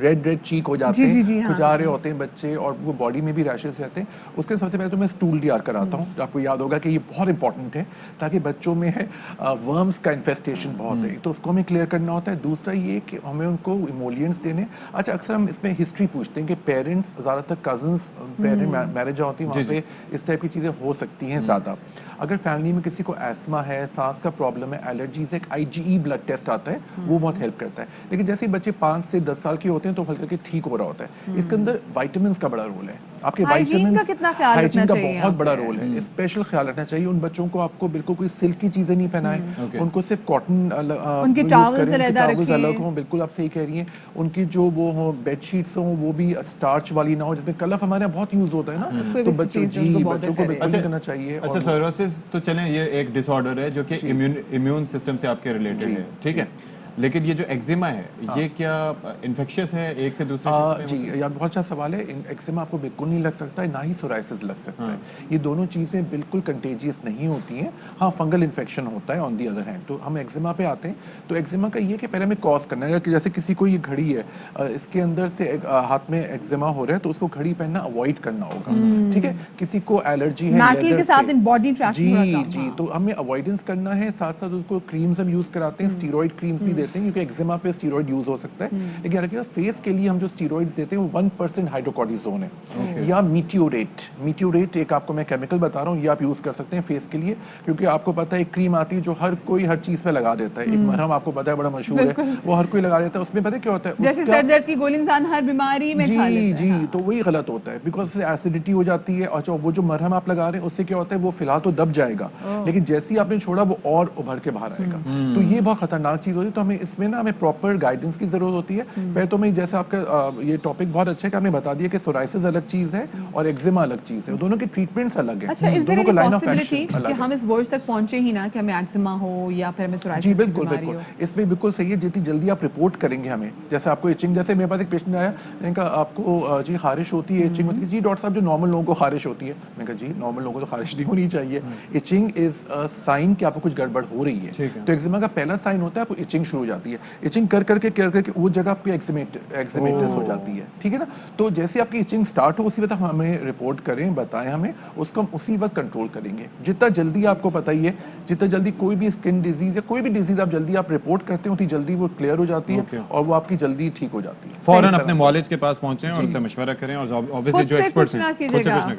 Speaker 16: ریڈ چیک ہو جاتے ہیں, کھجا رہے ہوتے ہیں بچے, اور وہ باڈی میں بھی ریشز رہتے ہیں. اس کے سب سے پہلے تو میں اسٹول ڈی آر کراتا ہوں, آپ کو یاد ہوگا کہ یہ بہت امپورٹنٹ ہے تاکہ بچوں میں ورمس کا انفیسٹیشن بہت ہے, تو اس کو ہمیں کلیئر کرنا ہوتا ہے. دوسرا یہ کہ ہمیں ان کو ایمولینٹس دینے. اچھا, اکثر ہم میں ہسٹری پوچھتے ہیں کہ پیرنٹس زیادہ تر کزنس پیرنٹ میرج ہوتی ہیں, وہاں پہ اس ٹائپ کی چیزیں ہو سکتی ہیں زیادہ. اگر فیملی میں کسی کو ایسما ہے, سانس کا پرابلم ہے, الرجیز ہے, IgE بلڈ ٹیسٹ آتا ہے, وہ بہت ہیلپ کرتا ہے. لیکن جیسے بچے 5 سے 10 سال کے ہوتے ہیں تو ہلکا کے ٹھیک ہو رہا ہوتا ہے. اس کے اندر وائٹامنس کا بڑا رول ہے. آپ کے وائٹامنس, ہائیجین کا بہت بڑا رول ہے. اسپیشل خیال رکھنا چاہیے ان بچوں کو. آپ کو بالکل کوئی سلک کی چیزیں نہیں پہنائیں, ان کو صرف کاٹن ٹاولز الگ ہوں. بالکل آپ صحیح کہہ رہی ہیں. ان کی جو وہ ہوں بیڈ شیٹس ہوں وہ بھی اسٹارچ والی نہ ہو, جس میں کلف ہمارے یہاں بہت یوز ہوتا ہے نا, تو بچوں کو بالکل نہیں کرنا چاہیے.
Speaker 2: اچھا, سوریاسس تو چلیں یہ ایک ڈس آرڈر ہے جو کہ امیون سسٹم سے آپ کے ریلیٹڈ ہے, ٹھیک ہے, لیکن یہ جو ایگزیما ہے یہ کیا انفیکشس ہے ایک سے دوسرے شخص میں؟
Speaker 16: جی یار بہت اچھا سوال ہے. ایکزیما آپ کو بالکل نہیں لگ سکتا ہے, نہ ہی سورائسس لگ سکتا ہے. یہ دونوں چیزیں بالکل کنٹیجیس نہیں ہوتی ہیں. ہاں فنگل انفیکشن ہوتا ہے آن دی ادر ہینڈ. تو ہم ایگزیما پہ آتے ہیں. تو ایگزیما کا یہ کہ پہلے ہمیں کاز کرنا ہے کہ جیسے کسی کو یہ گھڑی ہے, اس کے اندر سے ہاتھ میں ایگزیما ہو رہا ہے تو اس کو گھڑی پہننا اوائڈ کرنا ہوگا. ٹھیک ہے, کسی کو الرجی ہے
Speaker 1: میٹل کے ساتھ باڈی
Speaker 16: جی جی, تو ہمیں اوائڈنس کرنا ہے. ساتھ ساتھ اس کو کریمز ہم یوز کراتے ہیں, اسٹیرائڈ کریمز بھی دیتے ہیں کیونکہ ایگزیما پہ اسٹیرائڈ یوز ہو سکتا ہے. لیکن اگر فیس کے لیے ہم جو اسٹیرائڈز دیتے ہیں وہ 1% ہائیڈروکورٹیزون ہے یا میٹیوریٹ ایک آپ کو میں کیمیکل بتا رہا ہوں, یہ آپ یوز کر سکتے ہیں فیس کے لیے. کیونکہ آپ کو پتا ہے ایک کریم آتی ہے جو ہر کوئی ہر چیز پہ لگا دیتا ہے. ایک مرہم آپ کو پتا ہے بڑا مشہور ہے, وہ ہر کوئی لگا دیتا ہے. اس میں پتہ کیا ہوتا ہے,
Speaker 1: جیسے سر درد کی گولی انسان ہر بیماری میں کھا لیتا ہے.
Speaker 16: جی جی, تو وہی غلط ہوتا ہے بیکاز اس سے ایسیڈیٹی ہو جاتی ہے. اچھا وہ جو مرہم آپ لگا رہے ہیں اس سے کیا ہوتا ہے, وہ فی الحال تو دب جائے گا لیکن جیسے ہی آپ نے چھوڑا وہ اور ابھر کے باہر آئے گا. تو یہ بہت خطرناک چیز ہوتی ہے. تو ہمیں اس میں نا ہمیں پراپر گائیڈنس کی ضرورت ہوتی ہے. پہلے تو میں جیسے آپ کا یہ ٹاپک بہت اچھا ہے کہ ہمیں بتا دیا کہ سورائسس الگ چیز ہے اور ایگزیما الگ چیز ہے, دونوں کے ٹریٹمنٹس الگ ہیں.
Speaker 1: اچھا,
Speaker 16: دونوں کا لائن آف ایکشن الگ
Speaker 1: کہ
Speaker 16: ہے.
Speaker 1: ہم اس ورڈ تک پہنچے ہی نا کہ ہمیں ایگزیما ہو یا پھر ہمیں سورائسس
Speaker 16: جی
Speaker 1: کی
Speaker 16: بالکل
Speaker 1: بیماری
Speaker 16: بالکل,
Speaker 1: ہو.
Speaker 16: اس میں بالکل صحیح ہے. جتنی جلدی آپ رپورٹ کریں گے ہمیں, جیسے آپ کو ایچنگ, جیسے میرے پاس ایک پیشنٹ آیا, میں نے کہا آپ کو جی خارش ہوتی ہے, ایچنگ ہوتی ہے. جی ڈاکٹر صاحب جو نارمل لوگوں کو خارش ہوتی ہے. میں نے کہا جی نارمل لوگوں کو تو خارش نہیں ہونی چاہیے. ایچنگ از سائن کہ آپ کو کچھ گڑبڑ ہو رہی ہے. تو ایگزیما کا پہلا سائن ہوتا ہے آپ کو ایچنگ شروع ہو جاتی ہے. ایچنگ کر کے وہ جگہ آپ کی ایگزیمیٹس ہو جاتی ہے. ٹھیک ہے نا. تو جیسے آپ کی ایچنگ سٹارٹ ہو اسی وقت ہمیں رپورٹ کریں, بتائیں ہمیں, اس کو ہم اسی وقت کنٹرول کریں گے. جتنا جلدی آپ کو پتہ ہی ہے, جتنا جلدی کوئی بھی اسکن ڈیزیز یا کوئی بھی ڈیزیز آپ جلدی آپ رپورٹ کرتے ہیں اتنی جلدی وہ کلیئر ہو جاتی ہے اور وہ آپ کی جلدی ٹھیک ہو جاتی ہے.
Speaker 2: فوراً اپنے معالج کے پاس پہنچیں اور اس سے مشورہ کریں اور obviously جو ایکسپرٹس ہیں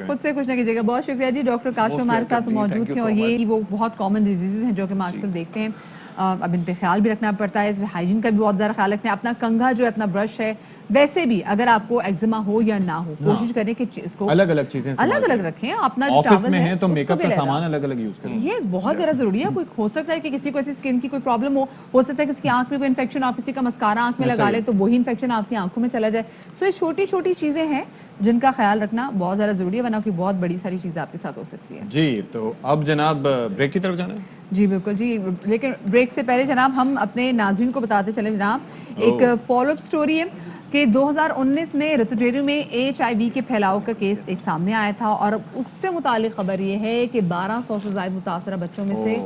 Speaker 1: خود سے کچھ نہ کیجیے گا. بہت شکریہ جی. ڈاکٹر کاشف ہمارے ساتھ موجود تھے اور یہ وہ بہت کامن ڈیزیزز ہیں جو کہ ہم آج کل دیکھتے ہیں. اب ان پہ خیال بھی رکھنا پڑتا ہے, اس میں ہائیجین کا بھی بہت زیادہ خیال رکھنا ہے. اپنا کنگھا جو ہے, اپنا برش ہے, ویسے بھی اگر آپ کو ایگزیما ہو یا نہ ہو کوشش کریں کہ اس کو
Speaker 2: الگ الگ چیزیں
Speaker 1: الگ الگ رکھیں. اپنا جو
Speaker 2: آفس
Speaker 1: ٹاول
Speaker 2: میں
Speaker 1: ہے
Speaker 2: ہے تو میک اپ کا سامان الگ الگ یوز کریں.
Speaker 1: یہ بہت زیادہ ضروری ہے. کوئی ہو سکتا ہے کہ کسی کو ایسی اسکن کی کوئی پرابلم ہو سکتا ہے کسی کی آنکھ میں کوئی انفیکشن, آپ کسی کا مسکارا آنکھ میں لگا لیں تو وہی انفیکشن آپ کی آنکھوں میں چلا جائے. سو یہ چھوٹی چھوٹی چیزیں ہیں جن کا خیال رکھنا بہت زیادہ ضروری ہے, ورنہ کوئی بہت بڑی ساری چیزیں آپ کے ساتھ ہو سکتی ہیں.
Speaker 2: جی تو اب جناب بریک کی طرف جانا ہے.
Speaker 1: جی بالکل جی, لیکن بریک سے پہلے جناب ہم اپنے ناظرین کو بتاتے چلیں جناب, ایک فالو اپ سٹوری ہے کہ 2019 میں رتوڈیرو میں HIV کے پھیلاؤ کا کیس ایک سامنے آیا تھا اور اس سے متعلق خبر یہ ہے کہ 1200 سے زائد متاثرہ بچوں میں سے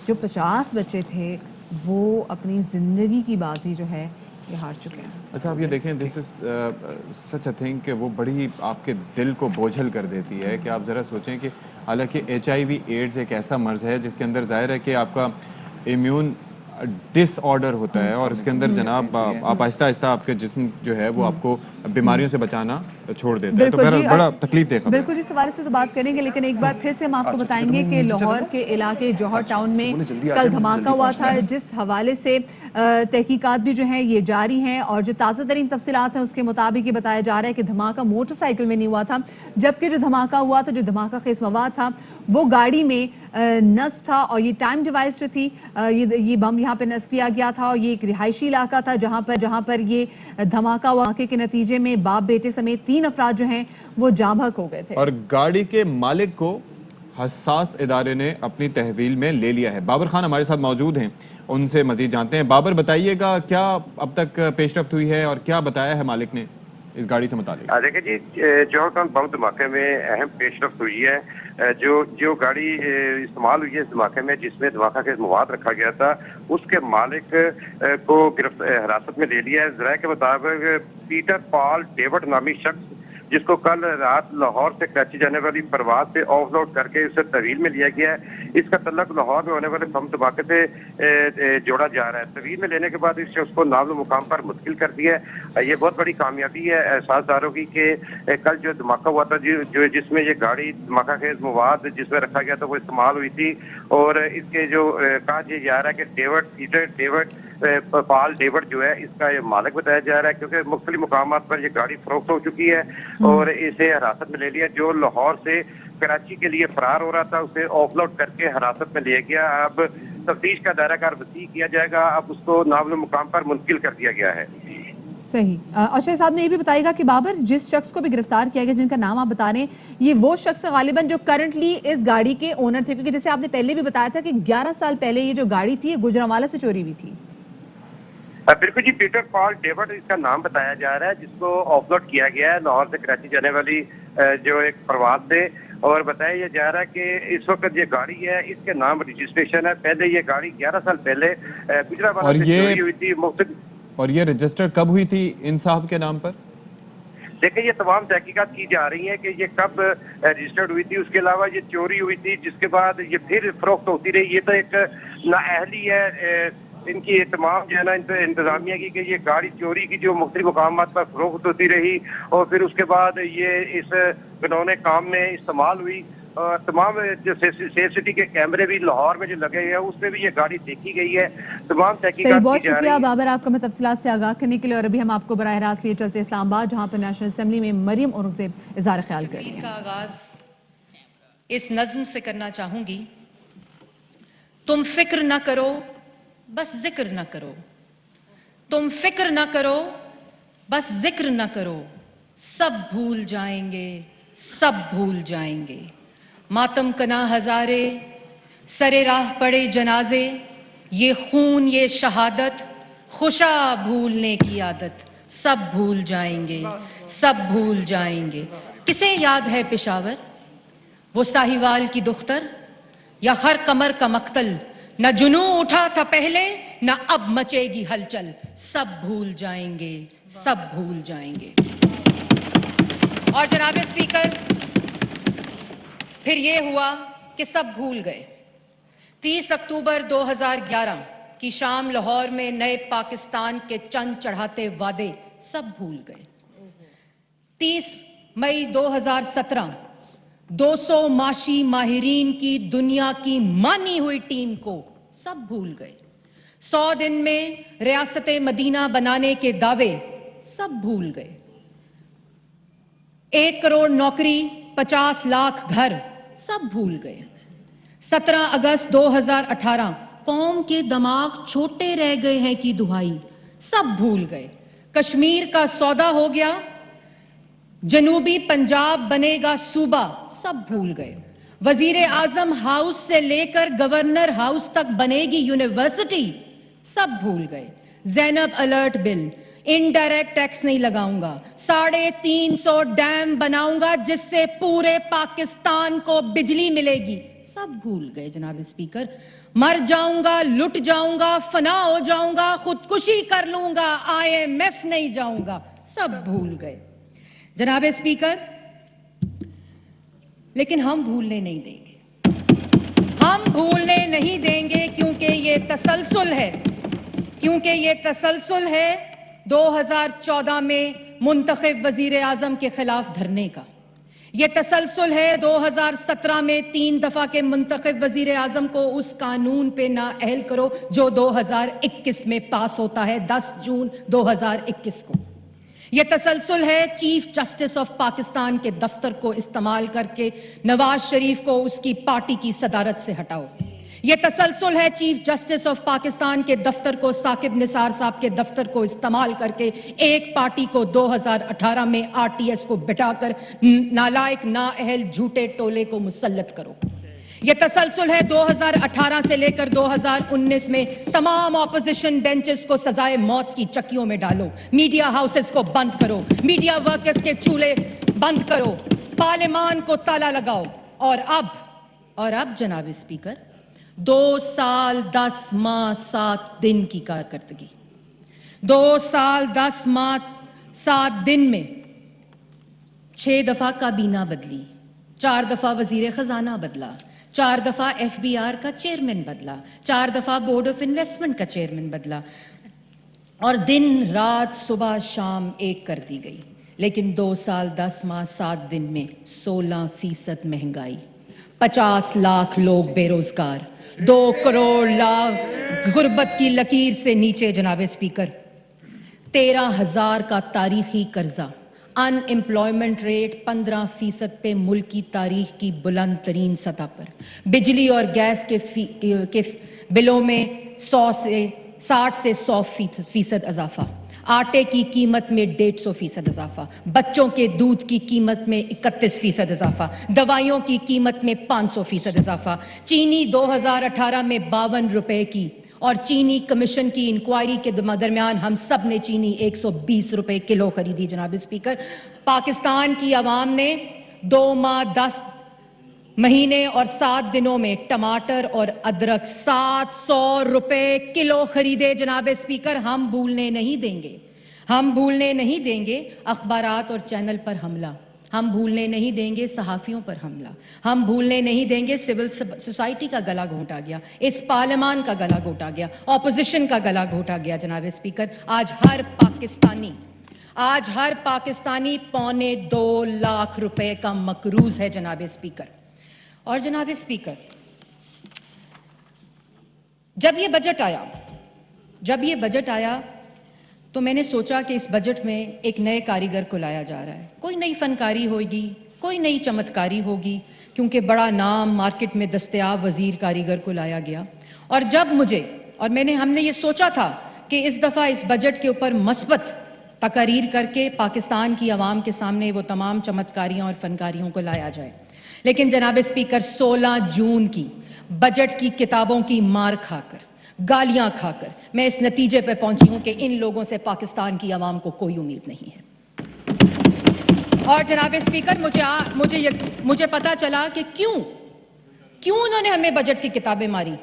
Speaker 1: جو 50 بچے تھے وہ اپنی زندگی کی بازی جو ہے یہ ہار چکے ہیں.
Speaker 2: اچھا آپ یہ دیکھیں, this is such a thing کہ وہ بڑی آپ کے دل کو بوجھل کر دیتی ہے کہ آپ ذرا سوچیں کہ حالانکہ HIV ایڈز ایک ایسا مرض ہے جس کے اندر ظاہر ہے کہ آپ کا امیون ڈس آرڈر ہوتا ہے اور اس کے اندر جناب آپ آہستہ آہستہ آپ کے جسم جو ہے وہ آپ کو بیماریوں سے بچانا چھوڑ دیتا ہے. تو بڑا تکلیف دہ خبر.
Speaker 1: بالکل اس حوالے سے تو بات کریں گے, لیکن ایک بار پھر سے ہم آپ کو بتائیں گے کہ لاہور کے علاقے جوہر ٹاؤن میں کل دھماکہ ہوا تھا, جس حوالے سے تحقیقات بھی جو ہیں یہ جاری ہیں اور جو تازہ ترین تفصیلات ہیں اس کے مطابق یہ بتایا جا رہا ہے کہ دھماکہ موٹر سائیکل میں نہیں ہوا تھا, جبکہ جو دھماکہ ہوا تھا, جو دھماکہ خیز مواد تھا وہ گاڑی میں نصب تھا. اور یہ ٹائم ڈیوائس جو تھی, یہ بم یہاں پہ نصب کیا گیا تھا اور یہ ایک رہائشی علاقہ تھا جہاں پر یہ دھماکہ ہوا کے نتیجے میں باپ بیٹے سمیت 3 افراد جو ہیں وہ جاں بحق ہو گئے تھے.
Speaker 2: اور گاڑی کے مالک کو حساس ادارے نے اپنی تحویل میں لے لیا ہے. بابر خان ہمارے ساتھ موجود ہیں, ان سے مزید جانتے ہیں. بابر بتائیے گا کیا اب تک پیش رفت ہوئی ہے اور کیا بتایا ہے مالک نے اس گاڑی سے متعلق؟
Speaker 14: دیکھیں جی, جوہر ٹاؤن بم دھماکے میں اہم پیش رفت ہوئی ہے. جو گاڑی استعمال ہوئی ہے اس دھماکے میں, جس میں دھماکہ کے مواد رکھا گیا تھا, اس کے مالک کو حراست میں لے لیا ہے. ذرائع کے مطابق پیٹر پال ڈیوڈ نامی شخص, جس کو کل رات لاہور سے کراچی جانے والی پرواز سے آف لوڈ کر کے اسے تحویل میں لیا گیا ہے. اس کا تعلق لاہور میں ہونے والے بم دھماکے سے جوڑا جا رہا ہے. تحویل میں لینے کے بعد اس شخص کو نامعلوم مقام پر منتقل کر دیا ہے. یہ بہت بڑی کامیابی ہے احساس داروں کی کہ کل جو دھماکہ ہوا تھا, جو جس میں یہ گاڑی دھماکہ خیز مواد جس میں رکھا گیا تھا وہ استعمال ہوئی تھی, اور اس کے جو کہا جا رہا ہے کہ ڈیوڈ پال ڈیوڈ جو ہے اس کا یہ مالک بتایا جا رہا ہے, کیونکہ مختلف مقامات پر یہ گاڑی فروخت ہو چکی ہے اور اسے حراست میں لے لیا. جو لاہور سے کراچی کے لیے فرار ہو رہا تھا اسے آف لوڈ کر کے حراست میں لیا گیا. اب تفتیش کا دائرہ کار وسیع کیا جائے گا, اب اس کو نامعلوم مقام پر منتقل کر دیا گیا ہے.
Speaker 1: صحیح. اشرف صاحب نے یہ بھی بتائے گا کہ بابر جس شخص کو بھی گرفتار کیا گیا, جن کا نام آپ بتا رہے ہیں, یہ وہ شخص غالباً جو کرنٹلی اس گاڑی کے اونر تھے, کیونکہ جیسے آپ نے پہلے بھی بتایا تھا کہ 11 سال پہلے یہ جو گاڑی تھی یہ گجرانوالہ سے چوری ہوئی تھی.
Speaker 14: بالکل جی، پیٹر پال ڈیوڈ اس کا نام بتایا جا رہا ہے، جس کو آف لوڈ کیا گیا ہے لاہور سے کراچی جانے والی جو ایک پرواز سے، اور بتایا یہ جا رہا ہے کہ اس وقت یہ گاڑی ہے اس کے نام رجسٹریشن ہے. پہلے یہ گاڑی 11 سال پہلے گجرانوالہ سے چوری ہوئی تھی.
Speaker 2: اور یہ رجسٹر کب ہوئی تھی ان صاحب کے نام پر؟
Speaker 14: دیکھیں یہ تمام تحقیقات کی جا رہی ہیں کہ یہ کب رجسٹرڈ ہوئی تھی. اس کے علاوہ یہ چوری ہوئی تھی جس کے بعد یہ پھر فروخت ہوتی رہی. یہ تو ایک نااہلی ہے ان کی تمام جو ہے نا انتظامیہ کی کہ یہ گاڑی چوری کی جو مختلف مقامات پر فروخت ہوتی رہی اور پھر اس کے بعد یہ اس گنونے کام میں استعمال ہوئی. اور تمام جو سیف سٹی کے کیمرے بھی لاہور میں جو لگے ہیں اس میں بھی یہ گاڑی دیکھی گئی ہے. تمام تحقیقات
Speaker 1: بہت
Speaker 14: کی جا رہی
Speaker 1: شکریہ
Speaker 14: ہیں.
Speaker 1: بابر آپ کا میں تفصیلات سے آگاہ کرنے کے لیے. اور ابھی ہم آپ کو براہ راست لیے چلتے اسلام آباد، جہاں پر نیشنل اسمبلی میں مریم اورنگزیب اظہار خیال کر رہی ہیں.
Speaker 17: کا آغاز اس نظم سے کرنا چاہوں گی. تم فکر نہ کرو بس ذکر نہ کرو، تم فکر نہ کرو بس ذکر نہ کرو، سب بھول جائیں گے سب بھول جائیں گے. ماتم کنا ہزارے سرے راہ پڑے جنازے، یہ خون یہ شہادت خوشا بھولنے کی عادت، سب بھول جائیں گے سب بھول جائیں گے. کسے یاد ہے پشاور، وہ ساہیوال کی دختر یا خر کمر کا مقتل؟ نہ جنوں اٹھا تھا پہلے نہ اب مچے گی ہلچل، سب بھول جائیں گے سب بھول جائیں گے. اور جناب اسپیکر پھر یہ ہوا کہ سب بھول گئے. 30 اکتوبر 2011 کی شام لاہور میں نئے پاکستان کے چند چڑھاتے وعدے سب بھول گئے. 30 مئی 2017 200 معاشی ماہرین کی دنیا کی مانی ہوئی ٹیم کو سب بھول گئے. 100 دن میں ریاست مدینہ بنانے کے دعوے سب بھول گئے. 1 کروڑ نوکری 50 لاکھ گھر سب بھول گئے. 17 اگست 2018 قوم کے دماغ چھوٹے رہ گئے ہیں کی دہائی سب بھول گئے. کشمیر کا سودا ہو گیا، جنوبی پنجاب بنے گا صوبہ سب بھول گئے. وزیر اعظم ہاؤس سے لے کر گورنر ہاؤس تک بنے گی یونیورسٹی سب بھول گئے. زینب الرٹ بل، انڈائریکٹ ٹیکس نہیں لگاؤں گا، 350 ڈیم بناؤں گا جس سے پورے پاکستان کو بجلی ملے گی سب بھول گئے. جناب اسپیکر مر جاؤں گا لٹ جاؤں گا فنا ہو جاؤں گا خودکشی کر لوں گا IMF نہیں جاؤں گا سب بھول گئے. جناب اسپیکر لیکن ہم بھولنے نہیں دیں گے، ہم بھولنے نہیں دیں گے کیونکہ یہ تسلسل ہے، کیونکہ یہ تسلسل ہے 2014 میں منتخب وزیر اعظم کے خلاف دھرنے کا. یہ تسلسل ہے 2017 میں 3 دفعہ کے منتخب وزیر اعظم کو اس قانون پہ نااہل کرو جو 2021 میں پاس ہوتا ہے 10 جون 2021 کو. یہ تسلسل ہے چیف جسٹس آف پاکستان کے دفتر کو استعمال کر کے نواز شریف کو اس کی پارٹی کی صدارت سے ہٹاؤ. یہ تسلسل ہے چیف جسٹس آف پاکستان کے دفتر کو ثاقب نثار صاحب کے دفتر کو استعمال کر کے ایک پارٹی کو 2018 میں RTS کو بٹھا کر نالائق نااہل جھوٹے ٹولے کو مسلط کرو. یہ تسلسل ہے 2018 سے لے کر 2019 میں تمام اپوزیشن بینچز کو سزائے موت کی چکیوں میں ڈالو، میڈیا ہاؤسز کو بند کرو، میڈیا ورکرز کے چولہے بند کرو، پارلیمان کو تالا لگاؤ. اور اب جناب اسپیکر 2 سال 10 ماہ 7 دن کی کارکردگی، 2 سال 10 ماہ 7 دن میں 6 دفعہ کابینہ بدلی، 4 دفعہ وزیر خزانہ بدلا، 4 دفعہ FBR کا چیئرمین بدلا، 4 دفعہ بورڈ آف انویسٹمنٹ کا چیئرمین بدلا، اور دن رات صبح شام ایک کر دی گئی. لیکن 2 سال 10 ماہ 7 دن میں 16% مہنگائی، 50 لاکھ لوگ بے روزگار، 2 کروڑ لاکھ غربت کی لکیر سے نیچے. جناب اسپیکر 13,000 کا تاریخی قرضہ، ان امپلائمنٹ ریٹ 15% پہ ملک کی تاریخ کی بلند ترین سطح پر، بجلی اور گیس کے بلوں میں 60 سے 100% اضافہ، آٹے کی قیمت میں 150% اضافہ، بچوں کے دودھ کی قیمت میں 31% اضافہ، دوائیوں کی قیمت میں 500% اضافہ، چینی 2018 میں 52 روپے کی اور چینی کمیشن کی انکوائری کے درمیان ہم سب نے چینی 120 روپے کلو خریدی جناب اسپیکر. پاکستان کی عوام نے 2 ماہ 10 مہینے اور 7 دنوں میں ٹماٹر اور ادرک 700 روپے کلو خریدے جناب اسپیکر. ہم بھولنے نہیں دیں گے، ہم بھولنے نہیں دیں گے اخبارات اور چینل پر حملہ، ہم بھولنے نہیں دیں گے صحافیوں پر حملہ، ہم بھولنے نہیں دیں گے سول سوسائٹی کا گلا گھونٹا گیا، اس پارلیمان کا گلا گھونٹا گیا، اپوزیشن کا گلا گھونٹا گیا جناب اسپیکر. آج ہر پاکستانی 1.25 لاکھ روپے کا مقروض ہے جناب اسپیکر. اور جناب اسپیکر، جب یہ بجٹ آیا تو میں نے سوچا کہ اس بجٹ میں ایک نئے کاریگر کو لایا جا رہا ہے، کوئی نئی فنکاری ہوگی، کوئی نئی چمتکاری ہوگی، کیونکہ بڑا نام مارکیٹ میں دستیاب وزیر کاریگر کو لایا گیا. اور جب ہم نے یہ سوچا تھا کہ اس دفعہ اس بجٹ کے اوپر مثبت تقاریر کر کے پاکستان کی عوام کے سامنے وہ تمام چمتکاریاں اور فنکاریوں کو لایا جائے، لیکن جناب اسپیکر 16 جون کی بجٹ کی کتابوں کی مار کھا کر، گالیاں کھا کر میں اس نتیجے پہ پہنچی ہوں کہ ان لوگوں سے پاکستان کی عوام کو کوئی امید نہیں ہے. اور جناب اسپیکر، مجھے پتا چلا کہ کیوں انہوں نے ہمیں بجٹ کی کتابیں ماری،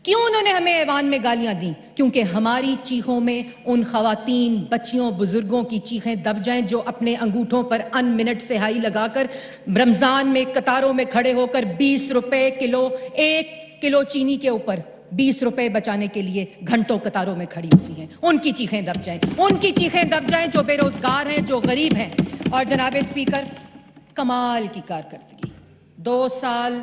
Speaker 17: کیوں انہوں نے ہمیں ایوان میں گالیاں دیں. کیونکہ ہماری چیخوں میں ان خواتین، بچیوں، بزرگوں کی چیخیں دب جائیں جو اپنے انگوٹھوں پر ان منٹ سیاہی لگا کر رمضان میں قطاروں میں کھڑے ہو کر 20 روپے کلو، 1 کلو چینی کے اوپر 20 روپے بچانے کے لیے گھنٹوں قطاروں میں کھڑی ہوتی ہیں. ان کی چیخیں دب جائیں جو بے روزگار ہیں، جو غریب ہیں. اور جناب اسپیکر، کمال کی کارکردگی، 2 سال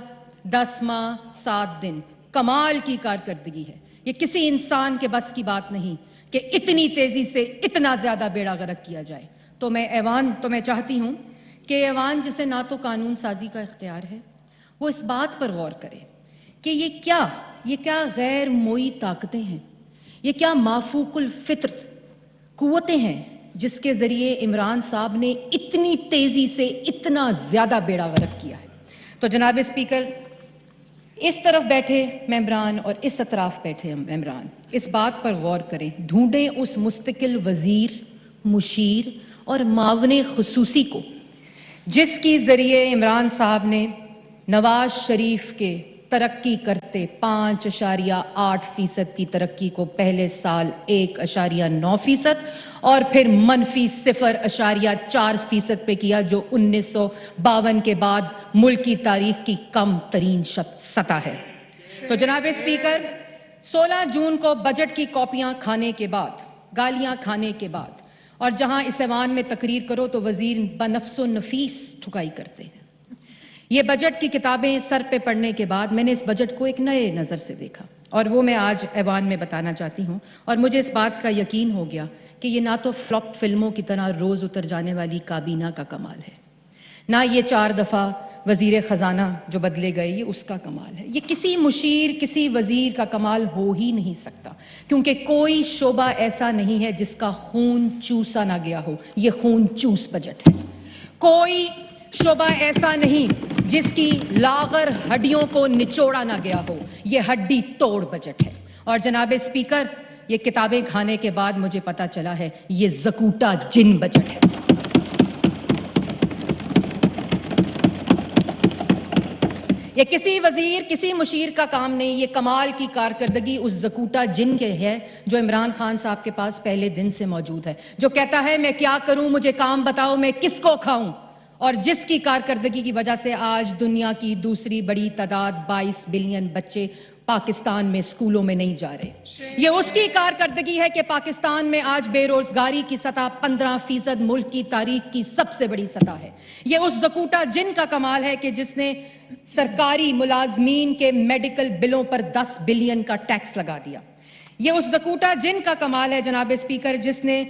Speaker 17: 10 ماہ 7 دن، کمال کی کارکردگی ہے. یہ کسی انسان کے بس کی بات نہیں کہ اتنی تیزی سے اتنا زیادہ بیڑا غرق کیا جائے. تو میں چاہتی ہوں کہ ایوان جسے نہ تو قانون سازی کا اختیار ہے، وہ اس بات پر غور کرے کہ یہ کیا غیر موئی طاقتیں ہیں، یہ کیا مافوق الفطر قوتیں ہیں جس کے ذریعے عمران صاحب نے اتنی تیزی سے اتنا زیادہ بیڑا غرق کیا ہے. تو جناب اسپیکر، اس طرف بیٹھے ممبران اور اس اطراف بیٹھے ممبران اس بات پر غور کریں، ڈھونڈیں اس مستقل وزیر، مشیر اور معاون خصوصی کو جس کی ذریعے عمران صاحب نے نواز شریف کے ترقی کرتے 5.8% کی ترقی کو پہلے سال 1.9% اور پھر منفی 0.4% پہ کیا، جو 1952 کے بعد ملک کی تاریخ کی کم ترین سطح ہے. تو جناب اسپیکر، 16 جون کو بجٹ کی کاپیاں کھانے کے بعد، گالیاں کھانے کے بعد، اور جہاں اس ایوان میں تقریر کرو تو وزیر بنفس و نفیس ٹھکائی کرتے ہیں، یہ بجٹ کی کتابیں سر پہ پڑھنے کے بعد میں نے اس بجٹ کو ایک نئے نظر سے دیکھا، اور وہ میں آج ایوان میں بتانا چاہتی ہوں. اور مجھے اس بات کا یقین ہو گیا کہ یہ نہ تو فلاپ فلموں کی طرح روز اتر جانے والی کابینہ کا کمال ہے، نہ یہ 4 دفعہ وزیر خزانہ جو بدلے گئے یہ اس کا کمال ہے. یہ کسی مشیر، کسی وزیر کا کمال ہو ہی نہیں سکتا، کیونکہ کوئی شعبہ ایسا نہیں ہے جس کا خون چوسا نہ گیا ہو. یہ خون چوس بجٹ ہے. کوئی شعبہ ایسا نہیں جس کی لاغر ہڈیوں کو نچوڑا نہ گیا ہو. یہ ہڈی توڑ بجٹ ہے. اور جناب اسپیکر، یہ کتابیں کھانے کے بعد مجھے پتا چلا ہے یہ زکوٹا جن بجٹ ہے. یہ کسی وزیر، کسی مشیر کا کام نہیں، یہ کمال کی کارکردگی اس زکوٹا جن کے ہے جو عمران خان صاحب کے پاس پہلے دن سے موجود ہے، جو کہتا ہے میں کیا کروں، مجھے کام بتاؤ، میں کس کو کھاؤں، اور جس کی کارکردگی کی وجہ سے آج دنیا کی دوسری بڑی تعداد 22 بلین بچے پاکستان میں اسکولوں میں نہیں جا رہے. یہ اس کی کارکردگی ہے کہ پاکستان میں آج بے روزگاری کی سطح 15% ملک کی تاریخ کی سب سے بڑی سطح ہے. یہ اس زکوٹا جن کا کمال ہے کہ جس نے سرکاری ملازمین کے میڈیکل بلوں پر 10 بلین کا ٹیکس لگا دیا. یہ اس زکوٹا جن کا کمال ہے جناب اسپیکر جس نے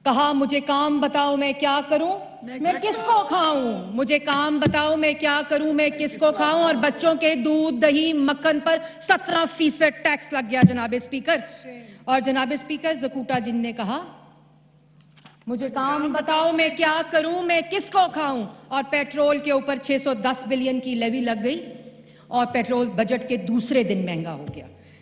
Speaker 17: کہا مجھے کام بتاؤ میں کیا کروں، میں کس کو کھاؤں، مجھے کام بتاؤ میں کیا کروں، میں کس کو کھاؤں، اور بچوں کے دودھ، دہی، مکھن پر 17% ٹیکس لگ گیا جناب اسپیکر. اور جناب اسپیکر، زکوٹا جن نے کہا مجھے کام بتاؤ میں کیا کروں، میں کس کو کھاؤں، اور پیٹرول کے اوپر 610 بلین کی لیوی لگ گئی اور پیٹرول بجٹ کے دوسرے دن مہنگا ہو گیا.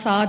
Speaker 17: 7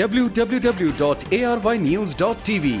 Speaker 18: www.arYnews.tv।